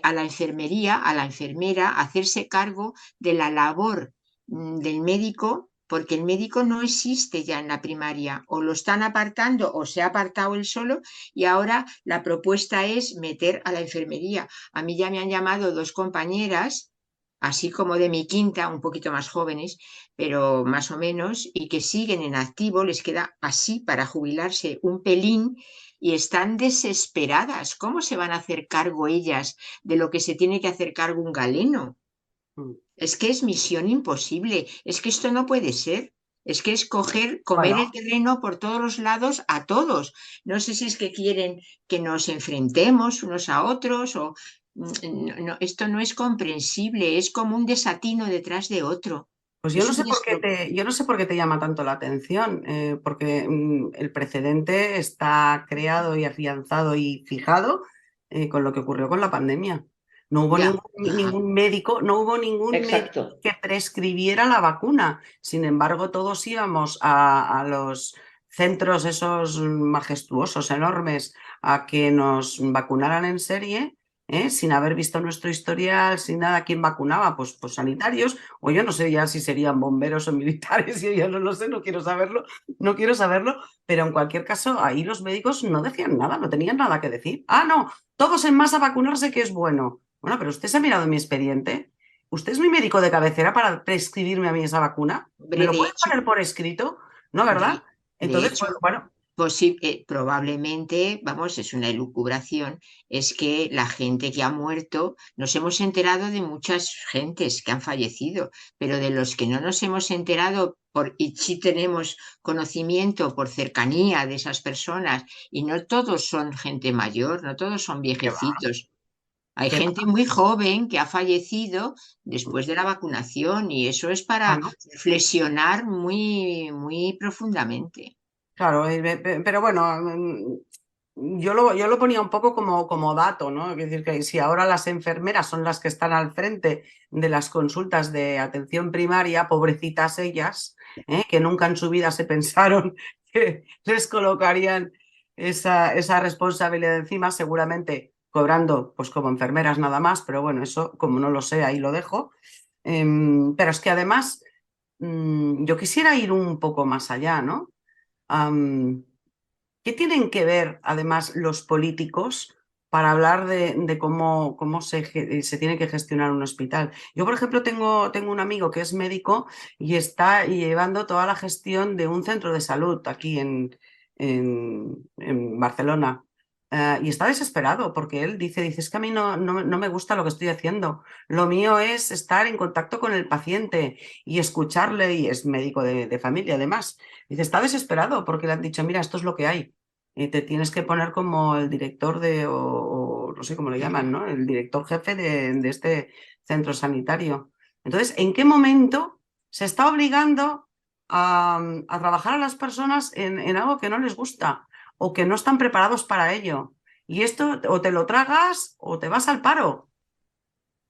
a la enfermería, a la enfermera, a hacerse cargo de la labor del médico, porque el médico no existe ya en la primaria, o lo están apartando o se ha apartado él solo, y ahora la propuesta es meter a la enfermería. A mí ya me han llamado dos compañeras, así como de mi quinta, un poquito más jóvenes, pero más o menos, y que siguen en activo, les queda así para jubilarse un pelín y están desesperadas. ¿Cómo se van a hacer cargo ellas de lo que se tiene que hacer cargo un galeno? Es que es misión imposible, es que esto no puede ser. Es que es comer el Bueno, terreno por todos los lados a todos. No sé si es que quieren que nos enfrentemos unos a otros o esto no es comprensible, es como un desatino detrás de otro. pues yo Es no un sé por qué despro- yo no sé por qué te llama tanto la atención, porque el precedente está creado y afianzado y fijado con lo que ocurrió con la pandemia. No hubo Ya, ningún médico, no hubo ningún médico exacto. que prescribiera la vacuna. Sin embargo, todos íbamos a los centros esos majestuosos, enormes, a que nos vacunaran en serie. Sin haber visto nuestro historial, sin nada, ¿quién vacunaba? Pues sanitarios, o yo no sé ya si serían bomberos o militares, yo ya no lo sé, no quiero saberlo, no quiero saberlo, pero en cualquier caso, ahí los médicos no decían nada, no tenían nada que decir. Ah, no, todos en masa a vacunarse, que es bueno. Bueno, pero usted se ha mirado mi expediente. ¿Usted es mi médico de cabecera para prescribirme a mí esa vacuna? ¿Me hombre, lo puede poner por escrito? ¿No, verdad? de Entonces, hecho, bueno, probablemente, vamos, es una elucubración, es que la gente que ha muerto, nos hemos enterado de muchas gentes que han fallecido, pero de los que no nos hemos enterado y sí tenemos conocimiento por cercanía de esas personas, y no todos son gente mayor, no todos son que va, viejecitos. Hay que gente va. muy joven que ha fallecido después de la vacunación y eso es para Bueno, reflexionar muy, muy profundamente. claro, pero bueno, yo lo ponía un poco como dato, ¿no? Es decir, que si ahora las enfermeras son las que están al frente de las consultas de atención primaria, pobrecitas ellas, que nunca en su vida se pensaron que les colocarían esa responsabilidad encima, seguramente cobrando pues como enfermeras nada más, pero bueno, eso como no lo sé, ahí lo dejo. Pero es que además yo quisiera ir un poco más allá, ¿no? Am, ¿Qué tienen que ver además los políticos para hablar de cómo se tiene que gestionar un hospital? Yo, por ejemplo, tengo un amigo que es médico y está llevando toda la gestión de un centro de salud aquí en Barcelona. y está desesperado porque él dice, es que a mí no me gusta lo que estoy haciendo. Lo mío es estar en contacto con el paciente y escucharle, y es médico de familia además. Dice, está desesperado porque le han dicho, mira, esto es lo que hay. Y te tienes que poner como el director o no sé cómo le llaman, ¿no? El director jefe de este centro sanitario. Entonces, ¿en qué momento se está obligando a trabajar a las personas en algo que no les gusta o que no están preparados para ello? Y esto o te lo tragas o te vas al paro.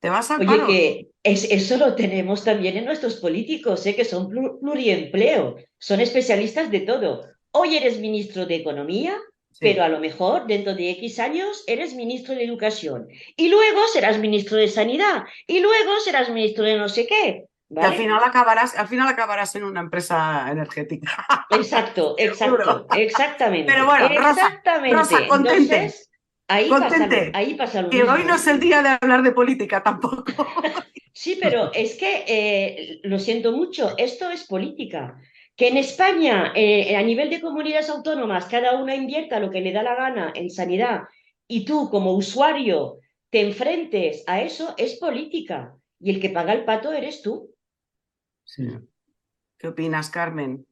Te vas al Oye, paro. que eso lo tenemos también en nuestros políticos, que son pluriempleo, son especialistas de todo. Hoy eres ministro de Economía, pero Sí. a lo mejor dentro de X años eres ministro de Educación y luego serás ministro de Sanidad y luego serás ministro de no sé qué, Y ¿vale? al final acabarás en una empresa energética. Exacto, Seguro. exacto, Pero exactamente, bueno, Rosa, exactamente. contente, Entonces, contente, ahí pasa lo que hoy no mismo. es el día de hablar de política tampoco. Sí, pero es que, lo siento mucho, esto es política. Que en España, a nivel de comunidades autónomas, cada una invierta lo que le da la gana en sanidad y tú como usuario te enfrentes a eso, es política. Y el que paga el pato eres tú. Sí. ¿Qué opinas, Carmen?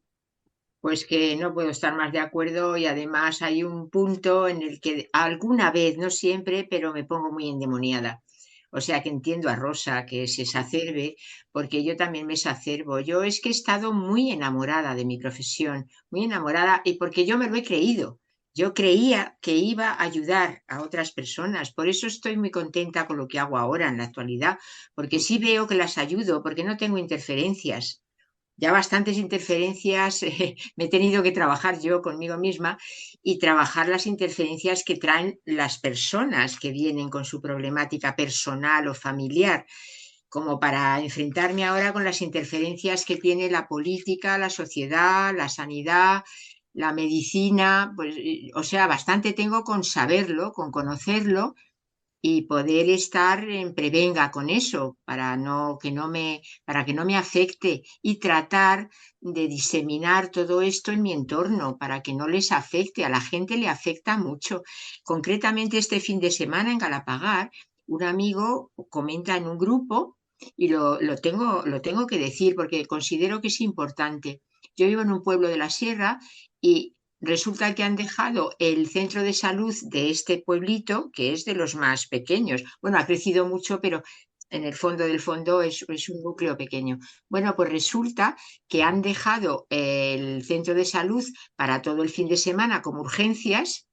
Pues que no puedo estar más de acuerdo y además hay un punto en el que alguna vez, no siempre, pero me pongo muy endemoniada. O sea que entiendo a Rosa que se exacerbe, porque yo también me exacerbo. Yo es que he estado muy enamorada de mi profesión, muy enamorada, y porque yo me lo he creído. Yo creía que iba a ayudar a otras personas. Por eso estoy muy contenta con lo que hago ahora en la actualidad, porque sí veo que las ayudo, porque no tengo interferencias. Ya bastantes interferencias me he tenido que trabajar yo conmigo misma y trabajar las interferencias que traen las personas que vienen con su problemática personal o familiar, como para enfrentarme ahora con las interferencias que tiene la política, la sociedad, la sanidad, la medicina. Pues, o sea, bastante tengo con saberlo, con conocerlo y poder estar en prevenga con eso para que no me afecte y tratar de diseminar todo esto en mi entorno para que no les afecte. A la gente le afecta mucho. Concretamente este fin de semana en Galapagar, un amigo comenta en un grupo y lo tengo que decir porque considero que es importante. Yo vivo en un pueblo de la sierra y resulta que han dejado el centro de salud de este pueblito, que es de los más pequeños. Bueno, ha crecido mucho, pero en el fondo del fondo es un núcleo pequeño. Bueno, pues resulta que han dejado el centro de salud para todo el fin de semana como urgencias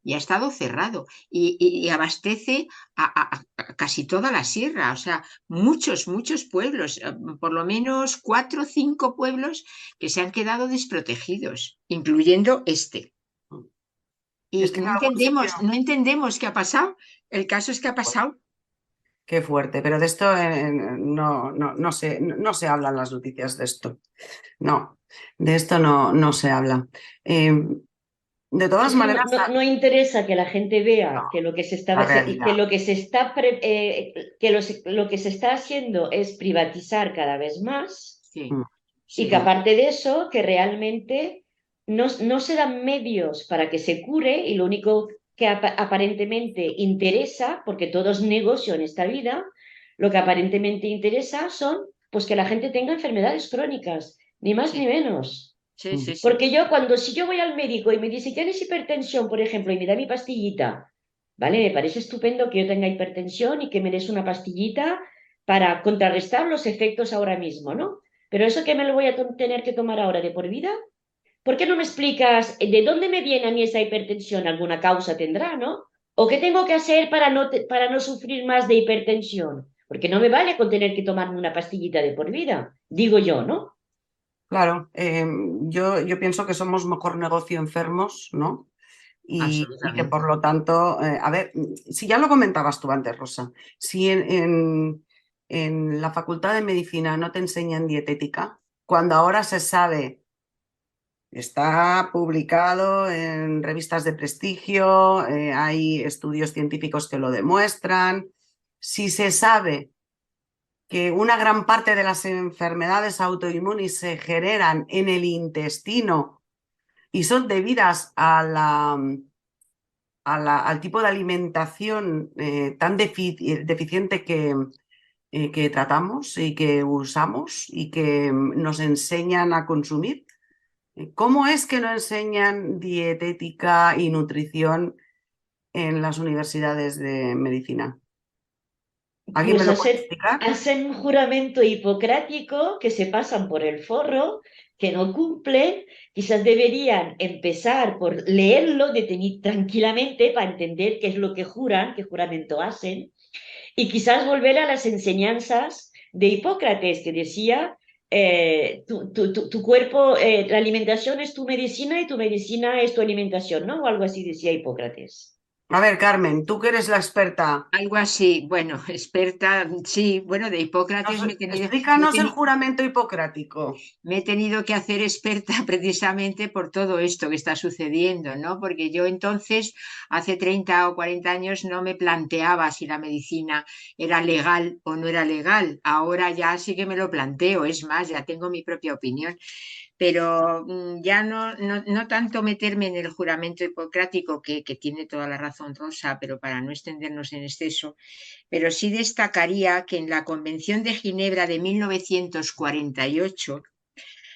y ha estado cerrado y abastece a casi toda la sierra, o sea, muchos pueblos, por lo menos 4 o 5 pueblos que se han quedado desprotegidos, incluyendo este. Es Y que en algún sitio. no entendemos qué ha pasado. El caso es que ha pasado. Qué fuerte, pero de esto no se hablan las noticias de esto. No, de esto no se habla. De todas Es que maneras, no interesa que la gente vea que lo que se está, la que realidad. lo que se está, lo que se está haciendo es privatizar cada vez más Sí, Mm, y que sí, aparte de eso, que realmente no se dan medios para que se cure y lo único que aparentemente interesa, porque todo es negocio en esta vida, lo que aparentemente interesa son pues que la gente tenga enfermedades crónicas, ni más ni sí, menos. sí, mm. sí, sí. Porque si yo voy al médico y me dice, tienes hipertensión, por ejemplo, y me da mi pastillita, ¿vale? Me parece estupendo que yo tenga hipertensión y que me des una pastillita para contrarrestar los efectos ahora mismo, ¿no? Pero eso que me lo voy a tener que tomar ahora de por vida, ¿por qué no me explicas de dónde me viene a mí esa hipertensión? Alguna causa tendrá, ¿no? ¿O qué tengo que hacer para no sufrir más de hipertensión? Porque no me vale con tener que tomarme una pastillita de por vida, digo yo, ¿no? Claro, yo pienso que somos mejor negocio enfermos, ¿no? Y que por Absolutamente. lo tanto, a ver, si ya lo comentabas tú antes, Rosa, si en la Facultad de Medicina no te enseñan dietética, cuando ahora se sabe, está publicado en revistas de prestigio, hay estudios científicos que lo demuestran, si se sabe que una gran parte de las enfermedades autoinmunes se generan en el intestino y son debidas al tipo de alimentación tan deficiente que tratamos y que usamos y que nos enseñan a consumir. ¿Cómo es que no enseñan dietética y nutrición en las universidades de medicina? ¿Alguien me Pues lo puede explicar? hacen un juramento hipocrático que se pasan por el forro, que no cumplen. Quizás deberían empezar por leerlo tranquilamente para entender qué es lo que juran, qué juramento hacen, y quizás volver a las enseñanzas de Hipócrates, que decía, tu cuerpo, la alimentación es tu medicina y tu medicina es tu alimentación, ¿no? O algo así decía Hipócrates. A ver, Carmen, tú que eres la experta, Algo así, bueno, experta, sí, bueno, de Hipócrates explícanos el juramento hipocrático. me he tenido que hacer experta precisamente por todo esto que está sucediendo, ¿no? Porque yo entonces, hace 30 o 40 años, no me planteaba si la medicina era legal o no era legal. Ahora ya sí que me lo planteo, es más, ya tengo mi propia opinión, pero ya no tanto meterme en el juramento hipocrático, que tiene toda la razón Rosa, pero para no extendernos en exceso, pero sí destacaría que en la Convención de Ginebra de 1948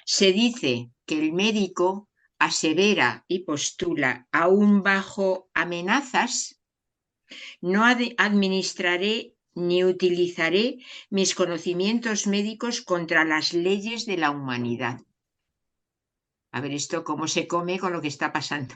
se dice que el médico asevera y postula, aún bajo amenazas, no administraré ni utilizaré mis conocimientos médicos contra las leyes de la humanidad. A ver, esto cómo se come con lo que está pasando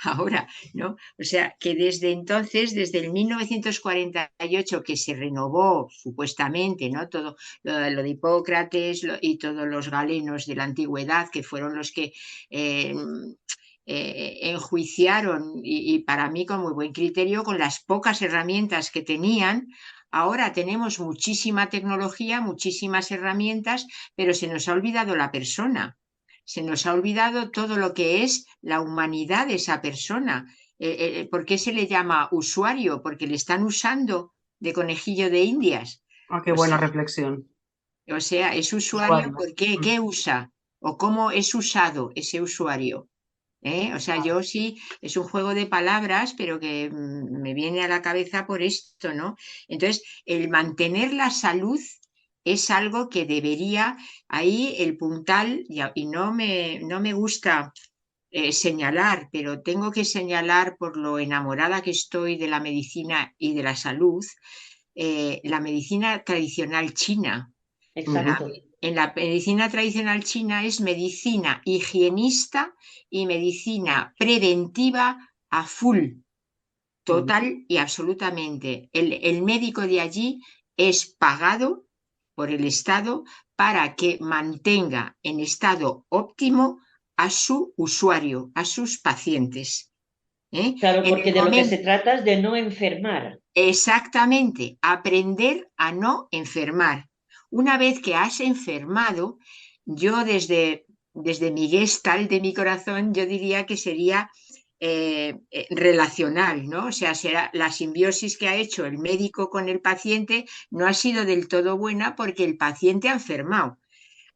ahora, ¿no? O sea, que desde entonces, desde el 1948, que se renovó supuestamente, ¿no? Todo lo de Hipócrates y todos los galenos de la antigüedad, que fueron los que eh, enjuiciaron, y para mí con muy buen criterio, con las pocas herramientas que tenían. Ahora tenemos muchísima tecnología, muchísimas herramientas, pero se nos ha olvidado la persona. Se nos ha olvidado todo lo que es la humanidad de esa persona. ¿Por qué se le llama usuario? Porque le están usando de conejillo de Indias. Ah, qué O buena sea, reflexión. es usuario, Usuario. ¿por qué? ¿Qué usa? ¿O cómo es usado ese usuario? O sea, yo sí, es un juego de palabras, pero que me viene a la cabeza por esto, ¿no? Entonces, el mantener la salud es algo que debería, ahí el puntal, y no me gusta señalar, pero tengo que señalar por lo enamorada que estoy de la medicina y de la salud, la medicina tradicional china. Exacto. En la medicina tradicional china es medicina higienista y medicina preventiva a full, total y absolutamente. El médico de allí es pagado por el Estado para que mantenga en estado óptimo a su usuario, a sus pacientes. ¿Eh? Claro, En porque el de lo que se momento, trata es de no enfermar. exactamente, aprender a no enfermar. Una vez que has enfermado, yo desde mi gestalt de mi corazón, yo diría que sería relacional, ¿no? O sea, será la simbiosis que ha hecho el médico con el paciente no ha sido del todo buena porque el paciente ha enfermado.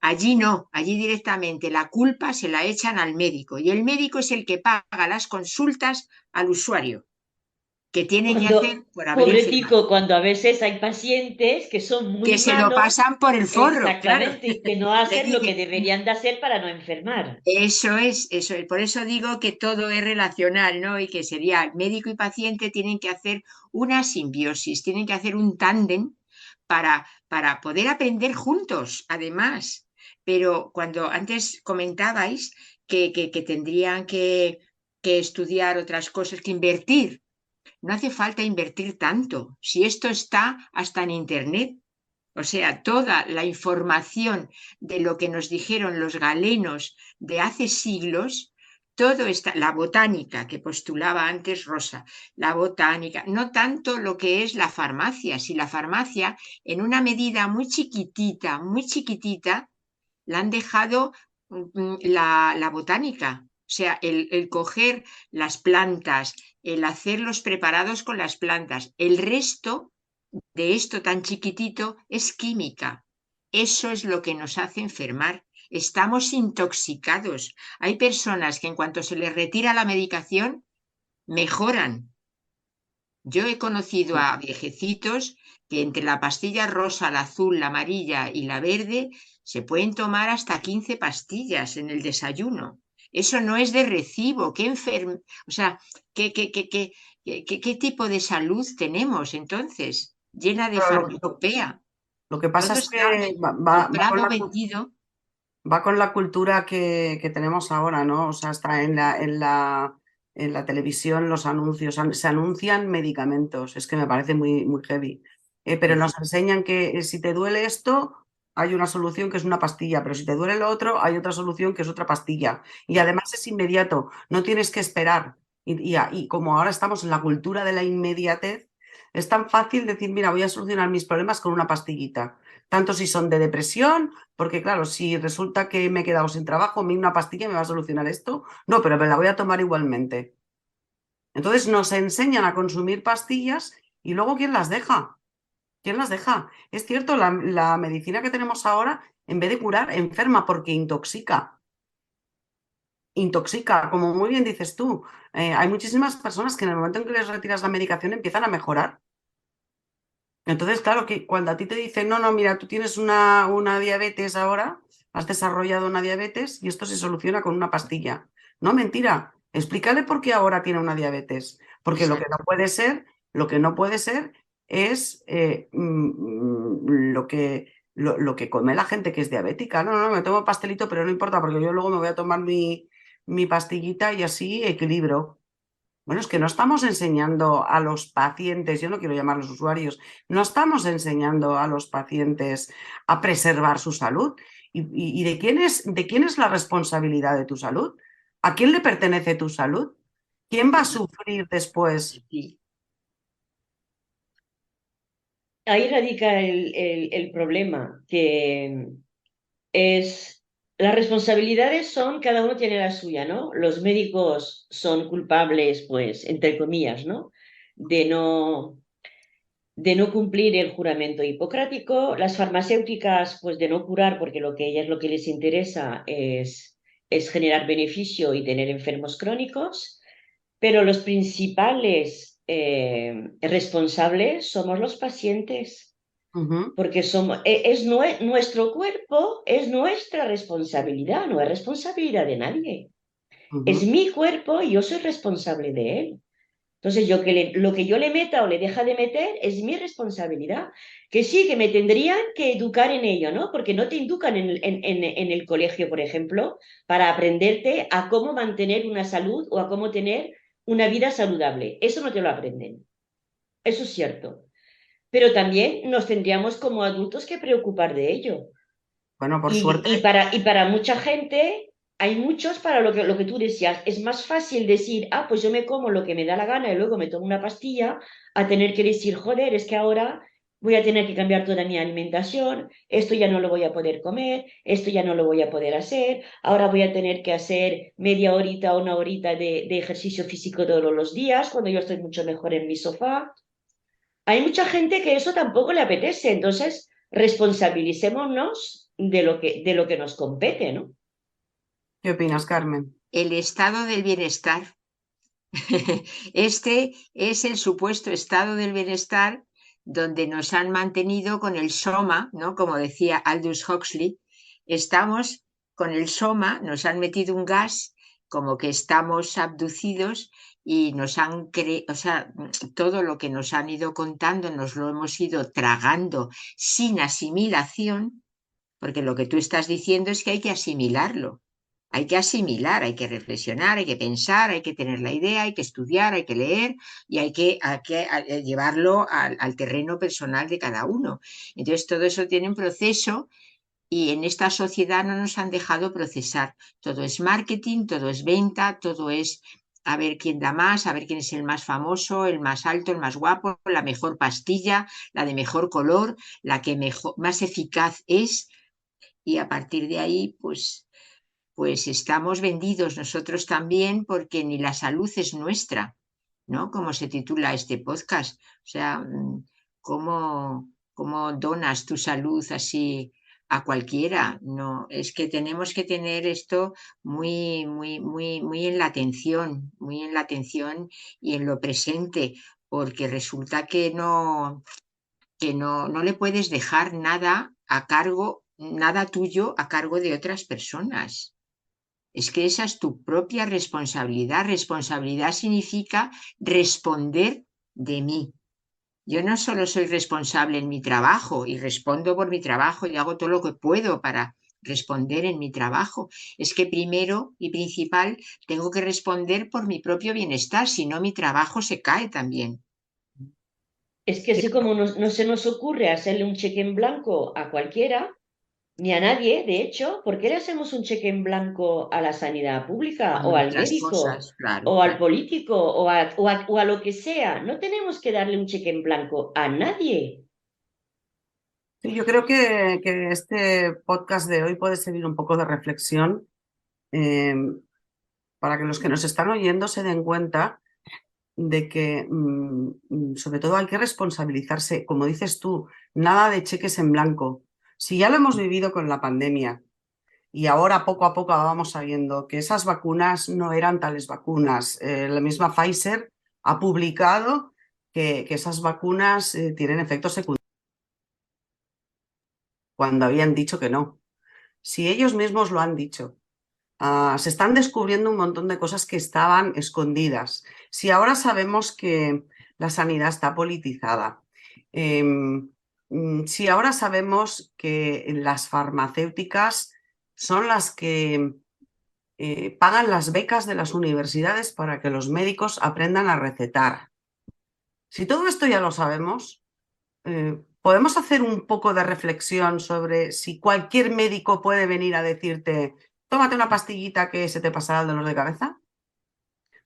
Allí no, allí directamente la culpa se la echan al médico y el médico es el que paga las consultas al usuario, que tiene que hacer Cuando, por haber enfermado, pobretico, cuando a veces hay pacientes que son que muy se lo malos, pasan por el forro, claro. exactamente, y que no Le hacen lo que dice, deberían de hacer para no enfermar. eso es. Por eso digo que todo es relacional, ¿no? Y que sería médico y paciente tienen que hacer una simbiosis, tienen que hacer un tándem para poder aprender juntos, además. Pero cuando antes comentabais que tendrían que estudiar otras cosas, que invertir. No hace falta invertir tanto, si esto está hasta en Internet. O sea, toda la información de lo que nos dijeron los galenos de hace siglos, todo está, la botánica que postulaba antes Rosa, la botánica, no tanto lo que es la farmacia, si la farmacia en una medida muy chiquitita, la han dejado la botánica. O sea, el coger las plantas, el hacer los preparados con las plantas, el resto de esto tan chiquitito es química. Eso es lo que nos hace enfermar. Estamos intoxicados. Hay personas que en cuanto se les retira la medicación, mejoran. Yo he conocido a viejecitos que entre la pastilla rosa, la azul, la amarilla y la verde se pueden tomar hasta 15 pastillas en el desayuno. Eso no es de recibo. O sea, ¿qué tipo de salud tenemos entonces? Llena de Pero farmacopea. lo que pasa Todo es está que va con comprado, la, vendido. va con la cultura que tenemos ahora, ¿no? O sea, está en la televisión los anuncios, se anuncian medicamentos, es que me parece muy heavy. Pero nos enseñan que si te duele esto, hay una solución que es una pastilla, pero si te duele lo otro, hay otra solución que es otra pastilla. Y además es inmediato, no tienes que esperar. Y como ahora estamos en la cultura de la inmediatez, es tan fácil decir, mira, voy a solucionar mis problemas con una pastillita. Tanto si son de depresión, porque claro, si resulta que me he quedado sin trabajo, una pastilla me va a solucionar esto. No, pero me la voy a tomar igualmente. Entonces nos enseñan a consumir pastillas y luego ¿quién las deja? ¿Quién las deja? Es cierto, la medicina que tenemos ahora, en vez de curar, enferma porque intoxica. Intoxica, como muy bien dices tú. Hay muchísimas personas que en el momento en que les retiras la medicación empiezan a mejorar. Entonces, claro, que cuando a ti te dicen, no, no, mira, tú tienes una diabetes ahora, has desarrollado una diabetes y esto se soluciona con una pastilla. No, mentira. Explícale por qué ahora tiene una diabetes. Porque Exacto. lo que no puede ser es lo que come la gente que es diabética. No, no, me tomo pastelito, pero no importa, porque yo luego me voy a tomar mi pastillita y así equilibro. Bueno, es que no estamos enseñando a los pacientes, yo no quiero llamarlos usuarios, no estamos enseñando a los pacientes a preservar su salud. ¿Y de quién es la responsabilidad de tu salud? ¿A quién le pertenece tu salud? ¿Quién va a sufrir después? Sí. Ahí radica el problema, que es, las responsabilidades son, cada uno tiene la suya, ¿no? Los médicos son culpables, pues, entre comillas, ¿no? De no, de no cumplir el juramento hipocrático, las farmacéuticas, pues, de no curar, porque lo que a ellas lo que les interesa es generar beneficio y tener enfermos crónicos, pero los principales responsables somos los pacientes Ujú, porque somos, nuestro cuerpo es nuestra responsabilidad, no es responsabilidad de nadie. Es ujú. mi cuerpo y yo soy responsable de él. Entonces, lo que yo le meta o le deja de meter es mi responsabilidad. Que sí, que me tendrían que educar en ello, ¿no? Porque no te educan en el colegio, por ejemplo, para aprenderte a cómo mantener una salud o a cómo tener una vida saludable. Eso no te lo aprenden. Eso es cierto, pero también nos tendríamos como adultos que preocupar de ello. Bueno, por Y, suerte, y para mucha gente, hay muchos para lo que tú decías, es más fácil decir, ah, pues yo me como lo que me da la gana y luego me tomo una pastilla, a tener que decir, joder, es que ahora voy a tener que cambiar toda mi alimentación, esto ya no lo voy a poder comer, esto ya no lo voy a poder hacer, ahora voy a tener que hacer media horita o una horita de ejercicio físico todos los días, cuando yo estoy mucho mejor en mi sofá. Hay mucha gente que eso tampoco le apetece, entonces responsabilicémonos de lo que nos compete, ¿no? ¿qué opinas, Carmen? El estado del bienestar. Este es el supuesto estado del bienestar donde nos han mantenido con el soma, ¿no? Como decía Aldous Huxley, estamos con el soma, nos han metido un gas como que estamos abducidos y nos han o sea, todo lo que nos han ido contando nos lo hemos ido tragando sin asimilación, porque lo que tú estás diciendo es que hay que asimilarlo. Hay que asimilar, hay que reflexionar, hay que pensar, hay que tener la idea, hay que estudiar, hay que leer y hay que llevarlo al terreno personal de cada uno. Entonces, todo eso tiene un proceso y en esta sociedad no nos han dejado procesar. Todo es marketing, todo es venta, todo es a ver quién da más, a ver quién es el más famoso, el más alto, el más guapo, la mejor pastilla, la de mejor color, la que mejor, más eficaz es. Y a partir de ahí, pues estamos vendidos nosotros también porque ni la salud es nuestra, ¿no? Como se titula este podcast. O sea, ¿cómo donas tu salud así a cualquiera. No, es que tenemos que tener esto muy, muy, muy, muy en la atención, muy en la atención y en lo presente, porque resulta que no le puedes dejar nada a cargo, nada tuyo a cargo de otras personas. Es que esa es tu propia responsabilidad. Responsabilidad significa responder de mí. Yo no solo soy responsable en mi trabajo y respondo por mi trabajo y hago todo lo que puedo para responder en mi trabajo. Es que primero y principal tengo que responder por mi propio bienestar, si no mi trabajo se cae también. Es que así como no se nos ocurre hacerle un cheque en blanco a cualquiera, ni a nadie, de hecho, ¿por qué le hacemos un cheque en blanco a la sanidad pública Con o al nuestras médico cosas, claro, o al claro. político o a lo que sea? No tenemos que darle un cheque en blanco a nadie. Sí, yo creo que este podcast de hoy puede servir un poco de reflexión eh, para que los que nos están oyendo se den cuenta de que sobre todo hay que responsabilizarse, como dices tú, nada de cheques en blanco. Si ya lo hemos vivido con la pandemia y ahora poco a poco vamos sabiendo que esas vacunas no eran tales vacunas, la misma Pfizer ha publicado que esas vacunas tienen efectos secundarios cuando habían dicho que no. Si ellos mismos lo han dicho. Se están descubriendo un montón de cosas que estaban escondidas. Si ahora sabemos que la sanidad está politizada, si ahora sabemos que las farmacéuticas son las que pagan las becas de las universidades para que los médicos aprendan a recetar. Si todo esto ya lo sabemos, ¿podemos hacer un poco de reflexión sobre si cualquier médico puede venir a decirte, tómate una pastillita que se te pasará el dolor de cabeza?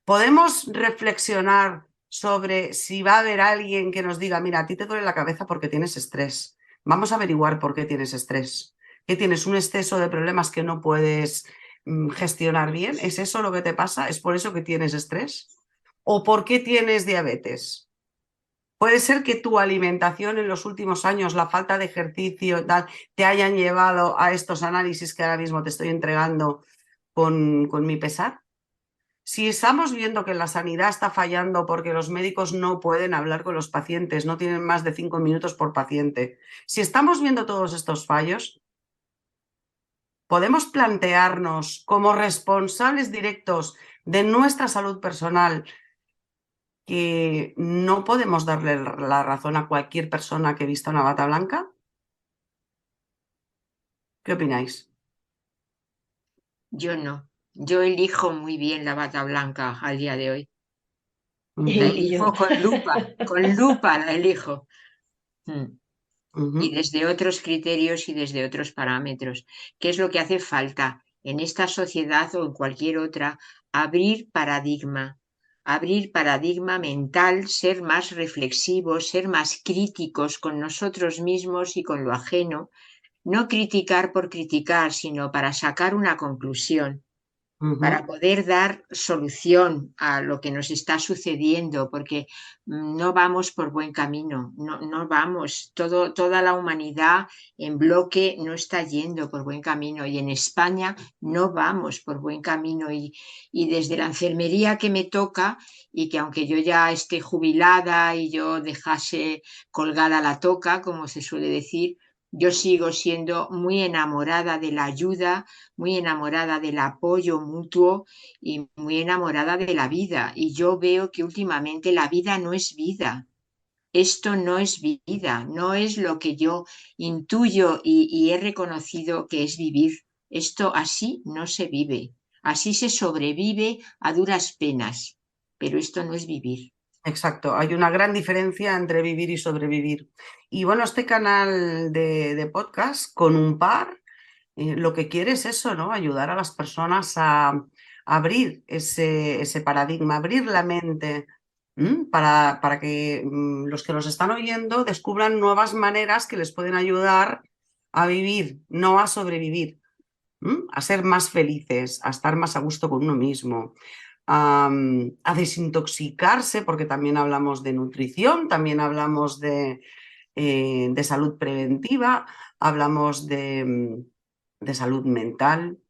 ¿Podemos reflexionar sobre si va a haber alguien que nos diga, mira, a ti te duele la cabeza porque tienes estrés? Vamos a averiguar por qué tienes estrés. ¿Que tienes un exceso de problemas que no puedes gestionar bien? ¿Es eso lo que te pasa? ¿Es por eso que tienes estrés? ¿O por qué tienes diabetes? Puede ser que tu alimentación en los últimos años, la falta de ejercicio, tal, te hayan llevado a estos análisis que ahora mismo te estoy entregando con mi pesar. Si estamos viendo que la sanidad está fallando porque los médicos no pueden hablar con los pacientes, no tienen más de 5 minutos por paciente, si estamos viendo todos estos fallos, podemos plantearnos como responsables directos de nuestra salud personal que no podemos darle la razón a cualquier persona que vista una bata blanca. ¿Qué opináis? Yo no. Yo elijo muy bien la bata blanca al día de hoy. La Ujú, Y yo, elijo con lupa la elijo. Mm. Y ujú. desde otros criterios y desde otros parámetros. ¿Qué es lo que hace falta en esta sociedad o en cualquier otra? Abrir paradigma mental, ser más reflexivos, ser más críticos con nosotros mismos y con lo ajeno. No criticar por criticar, sino para sacar una conclusión, para Ujú. poder dar solución a lo que nos está sucediendo, porque no vamos por buen camino, no vamos, toda la humanidad en bloque no está yendo por buen camino y en España no vamos por buen camino y desde la enfermería que me toca y que aunque yo ya esté jubilada y yo dejase colgada la toca, como se suele decir, yo sigo siendo muy enamorada de la ayuda, muy enamorada del apoyo mutuo y muy enamorada de la vida. Y yo veo que últimamente la vida no es vida. Esto no es vida, no es lo que yo intuyo y he reconocido que es vivir. Esto así no se vive. Así se sobrevive a duras penas, pero esto no es vivir. Exacto, hay una gran diferencia entre vivir y sobrevivir. Y bueno, este canal de podcast con un par, lo que quiere es eso, ¿no? Ayudar a las personas a abrir ese paradigma, abrir la mente, para que los que nos están oyendo descubran nuevas maneras que les pueden ayudar a vivir, no a sobrevivir, a ser más felices, a estar más a gusto con uno mismo, a desintoxicarse, porque también hablamos de nutrición, también hablamos de de salud preventiva, hablamos de salud mental, De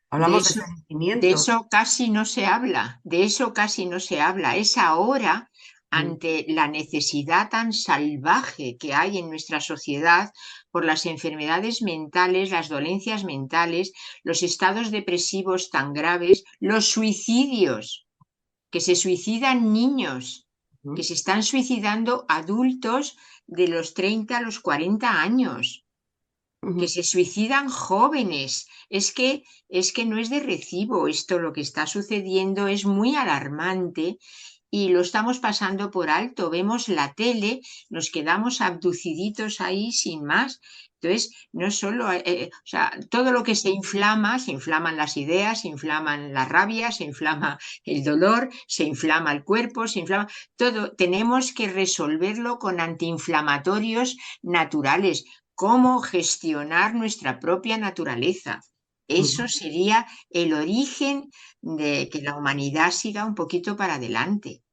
hablamos de eso, de sentimientos. eso casi no se habla, de eso casi no se habla. Es ahora, ante la necesidad tan salvaje que hay en nuestra sociedad por las enfermedades mentales, las dolencias mentales, los estados depresivos tan graves, los suicidios, que se suicidan niños, que se están suicidando adultos de los 30 a los 40 años, que se suicidan jóvenes. Es que no es de recibo esto, lo que está sucediendo es muy alarmante y lo estamos pasando por alto. Vemos la tele, nos quedamos abduciditos ahí sin más. Entonces, no solo, o sea, todo lo que se inflaman las ideas, se inflaman la rabia, se inflama el dolor, se inflama el cuerpo, se inflama todo. Tenemos que resolverlo con antiinflamatorios naturales. Cómo gestionar nuestra propia naturaleza. Eso sería el origen de que la humanidad siga un poquito para adelante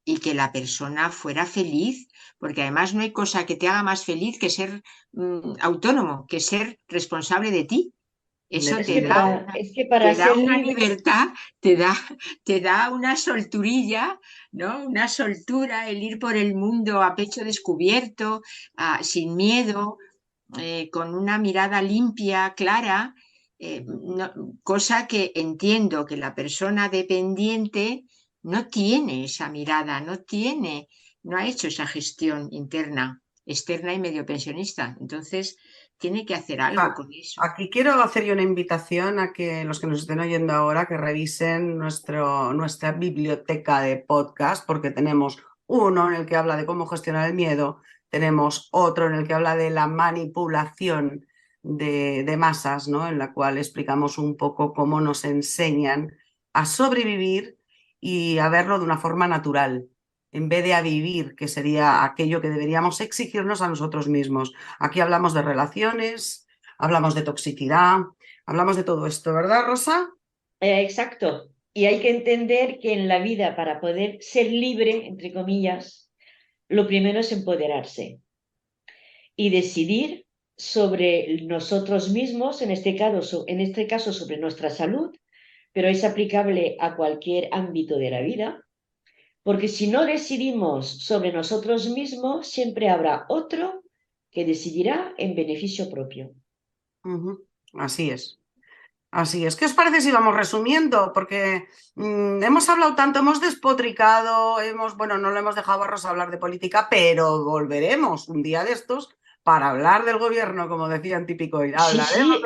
y que la persona fuera feliz, porque además no hay cosa que te haga más feliz que ser autónomo, que ser responsable de ti. Eso Es que te para da ser una libre, libertad, te da una solturilla, ¿no? Una soltura, el ir por el mundo a pecho descubierto, sin miedo, con una mirada limpia, clara, cosa que entiendo que la persona dependiente no tiene esa mirada, no ha hecho esa gestión interna, externa y medio pensionista. Entonces, tiene que hacer algo con eso. Aquí quiero hacer yo una invitación a que los que nos estén oyendo ahora que revisen nuestra biblioteca de podcast, porque tenemos uno en el que habla de cómo gestionar el miedo, tenemos otro en el que habla de la manipulación de masas, ¿no? En la cual explicamos un poco cómo nos enseñan a sobrevivir y a verlo de una forma natural, en vez de a vivir, que sería aquello que deberíamos exigirnos a nosotros mismos. Aquí hablamos de relaciones. Hablamos de toxicidad, hablamos de todo esto, ¿verdad, Rosa? exacto. Y hay que entender que en la vida, para poder ser libre, entre comillas, lo primero es empoderarse y decidir sobre nosotros mismos, en este caso sobre nuestra salud, pero es aplicable a cualquier ámbito de la vida, porque si no decidimos sobre nosotros mismos, siempre habrá otro que decidirá en beneficio propio. Así es. Así es. ¿Qué os parece si vamos resumiendo? Porque hemos hablado tanto, hemos despotricado, bueno, no lo hemos dejado a Rosa hablar de política, pero volveremos un día de estos para hablar del gobierno, como decían típico. Sí, Hablaremos. sí,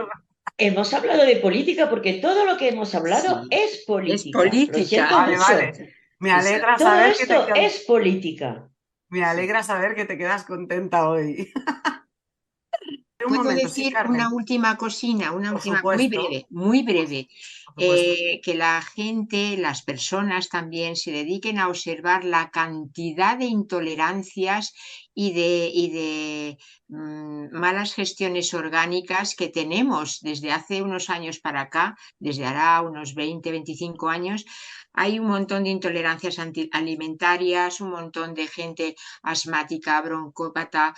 hemos hablado de política porque todo lo que hemos hablado Sí, es es política. Lo política. siento Vale, mucho. vale. Me alegra Exacto. Todo saber que esto es política. me alegra saber que te quedas contenta hoy. Un ¿Puedo momento, sí, decir una Carmen. última cosina, una Por última, muy supuesto, breve, muy breve? por supuesto. Que la gente, las personas también se dediquen a observar la cantidad de intolerancias y de malas gestiones orgánicas que tenemos desde hace unos años para acá, desde hará unos 20, 25 años. Hay un montón de intolerancias alimentarias, un montón de gente asmática, broncópata,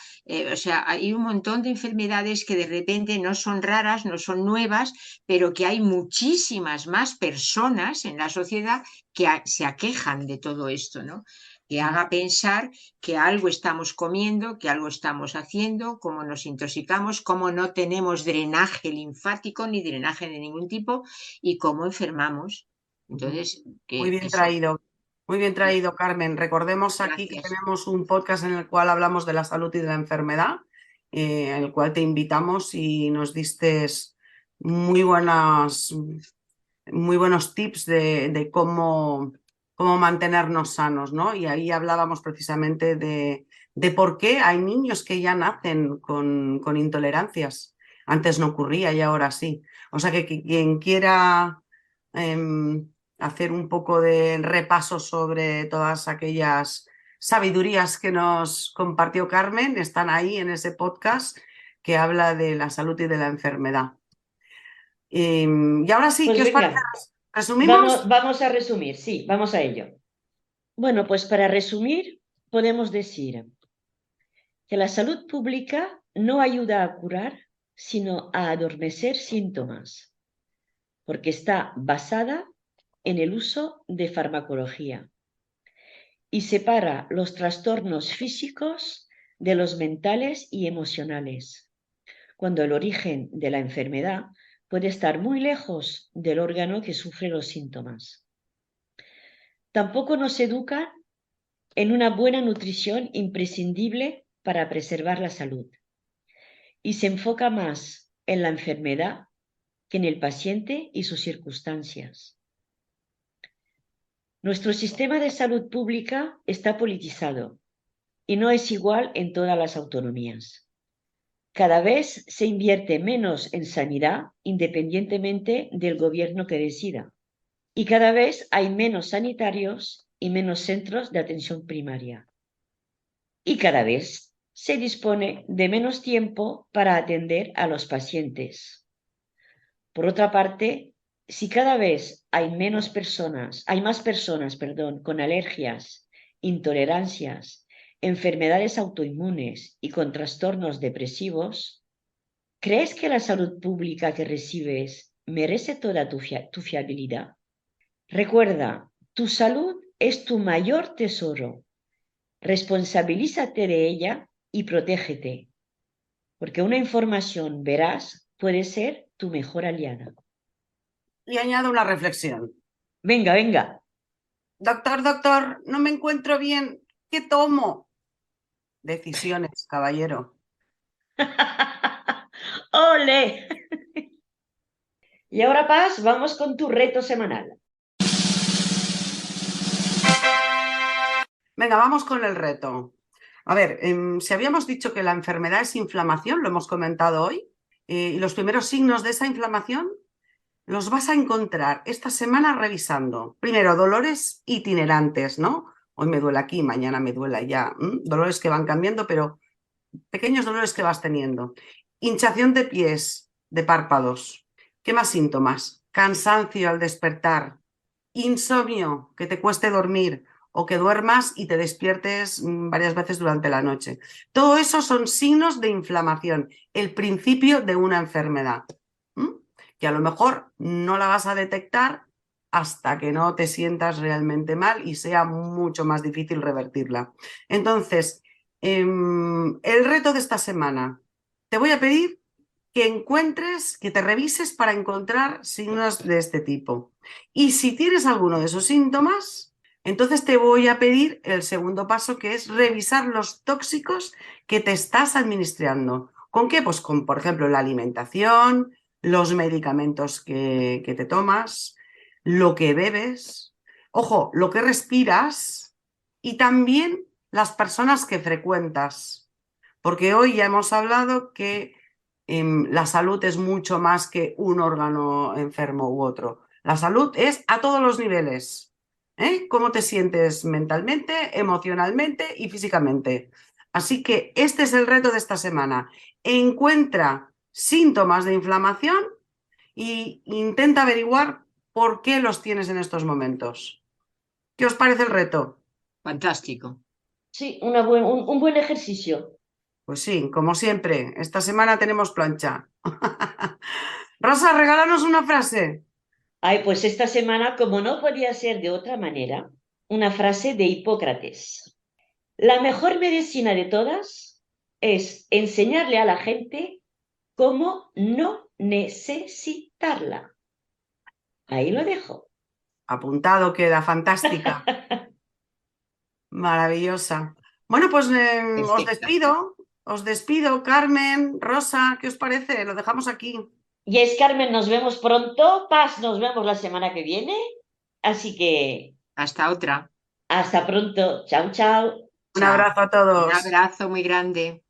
o sea, hay un montón de enfermedades que de repente no son raras, no son nuevas, pero que hay muchísimas más personas en la sociedad que se aquejan de todo esto, ¿no? Que haga pensar que algo estamos comiendo, que algo estamos haciendo, cómo nos intoxicamos, cómo no tenemos drenaje linfático ni drenaje de ningún tipo y cómo enfermamos. Entonces, Muy que bien eso. traído. Muy bien traído, Carmen. Recordemos aquí que Gracias. tenemos un podcast en el cual hablamos de la salud y de la enfermedad, en el cual te invitamos y nos diste muy muy buenos tips de cómo mantenernos sanos, ¿no? Y ahí hablábamos precisamente de por qué hay niños que ya nacen con intolerancias. Antes no ocurría y ahora sí. O sea que quien quiera hacer un poco de repaso sobre todas aquellas sabidurías que nos compartió Carmen, están ahí en ese podcast que habla de la salud y de la enfermedad. Y ahora sí, ¿qué Pues os parece? venga, ¿Resumimos? vamos a resumir, sí, vamos a ello. Bueno, pues para resumir, podemos decir que la salud pública no ayuda a curar, sino a adormecer síntomas, porque está basada en el uso de farmacología y separa los trastornos físicos de los mentales y emocionales, cuando el origen de la enfermedad puede estar muy lejos del órgano que sufre los síntomas. Tampoco nos educa en una buena nutrición imprescindible para preservar la salud y se enfoca más en la enfermedad que en el paciente y sus circunstancias. Nuestro sistema de salud pública está politizado y no es igual en todas las autonomías. Cada vez se invierte menos en sanidad independientemente del gobierno que decida. Y cada vez hay menos sanitarios y menos centros de atención primaria. Y cada vez se dispone de menos tiempo para atender a los pacientes. Por otra parte, si cada vez hay más personas, con alergias, intolerancias, enfermedades autoinmunes y con trastornos depresivos, ¿crees que la salud pública que recibes merece toda tu fiabilidad? Recuerda, tu salud es tu mayor tesoro. Responsabilízate de ella y protégete, porque una información veraz puede ser tu mejor aliada. Y añado una reflexión. Venga, venga. Doctor, no me encuentro bien. ¿Qué tomo? Decisiones, caballero. ¡Ole! Y ahora, Paz, vamos con tu reto semanal. Venga, vamos con el reto. A ver, si habíamos dicho que la enfermedad es inflamación, lo hemos comentado hoy, y los primeros signos de esa inflamación los vas a encontrar esta semana revisando. Primero, dolores itinerantes, ¿no? Hoy me duele aquí, mañana me duele allá. Dolores que van cambiando, pero pequeños dolores que vas teniendo. Hinchación de pies, de párpados. ¿Qué más síntomas? Cansancio al despertar. Insomnio, que te cueste dormir o que duermas y te despiertes varias veces durante la noche. Todo eso son signos de inflamación, el principio de una enfermedad, que a lo mejor no la vas a detectar hasta que no te sientas realmente mal y sea mucho más difícil revertirla. Entonces, el reto de esta semana, te voy a pedir que te revises para encontrar signos de este tipo. Y si tienes alguno de esos síntomas, entonces te voy a pedir el segundo paso, que es revisar los tóxicos que te estás administrando. ¿Con qué? Pues con, por ejemplo, la alimentación, los medicamentos que te tomas, lo que bebes, ojo, lo que respiras y también las personas que frecuentas. Porque hoy ya hemos hablado que la salud es mucho más que un órgano enfermo u otro. La salud es a todos los niveles. ¿Cómo te sientes mentalmente, emocionalmente y físicamente? Así que este es el reto de esta semana. Encuentra síntomas de inflamación e intenta averiguar por qué los tienes en estos momentos. ¿Qué os parece el reto? Fantástico. Sí, un buen ejercicio. Pues sí, como siempre, esta semana tenemos plancha. Rosa, regálanos una frase. Ay, pues esta semana, como no podía ser de otra manera, una frase de Hipócrates. La mejor medicina de todas es enseñarle a la gente cómo no necesitarla. Ahí lo dejo. Apuntado queda, fantástica, maravillosa. Bueno, pues Perfecta. os despido, Carmen, Rosa, ¿qué os parece? Lo dejamos aquí. Yes, Carmen, nos vemos pronto. Paz, nos vemos la semana que viene. Así que Hasta otra. hasta pronto. Chao, chao. Un Chao. abrazo a Un todos. abrazo muy grande.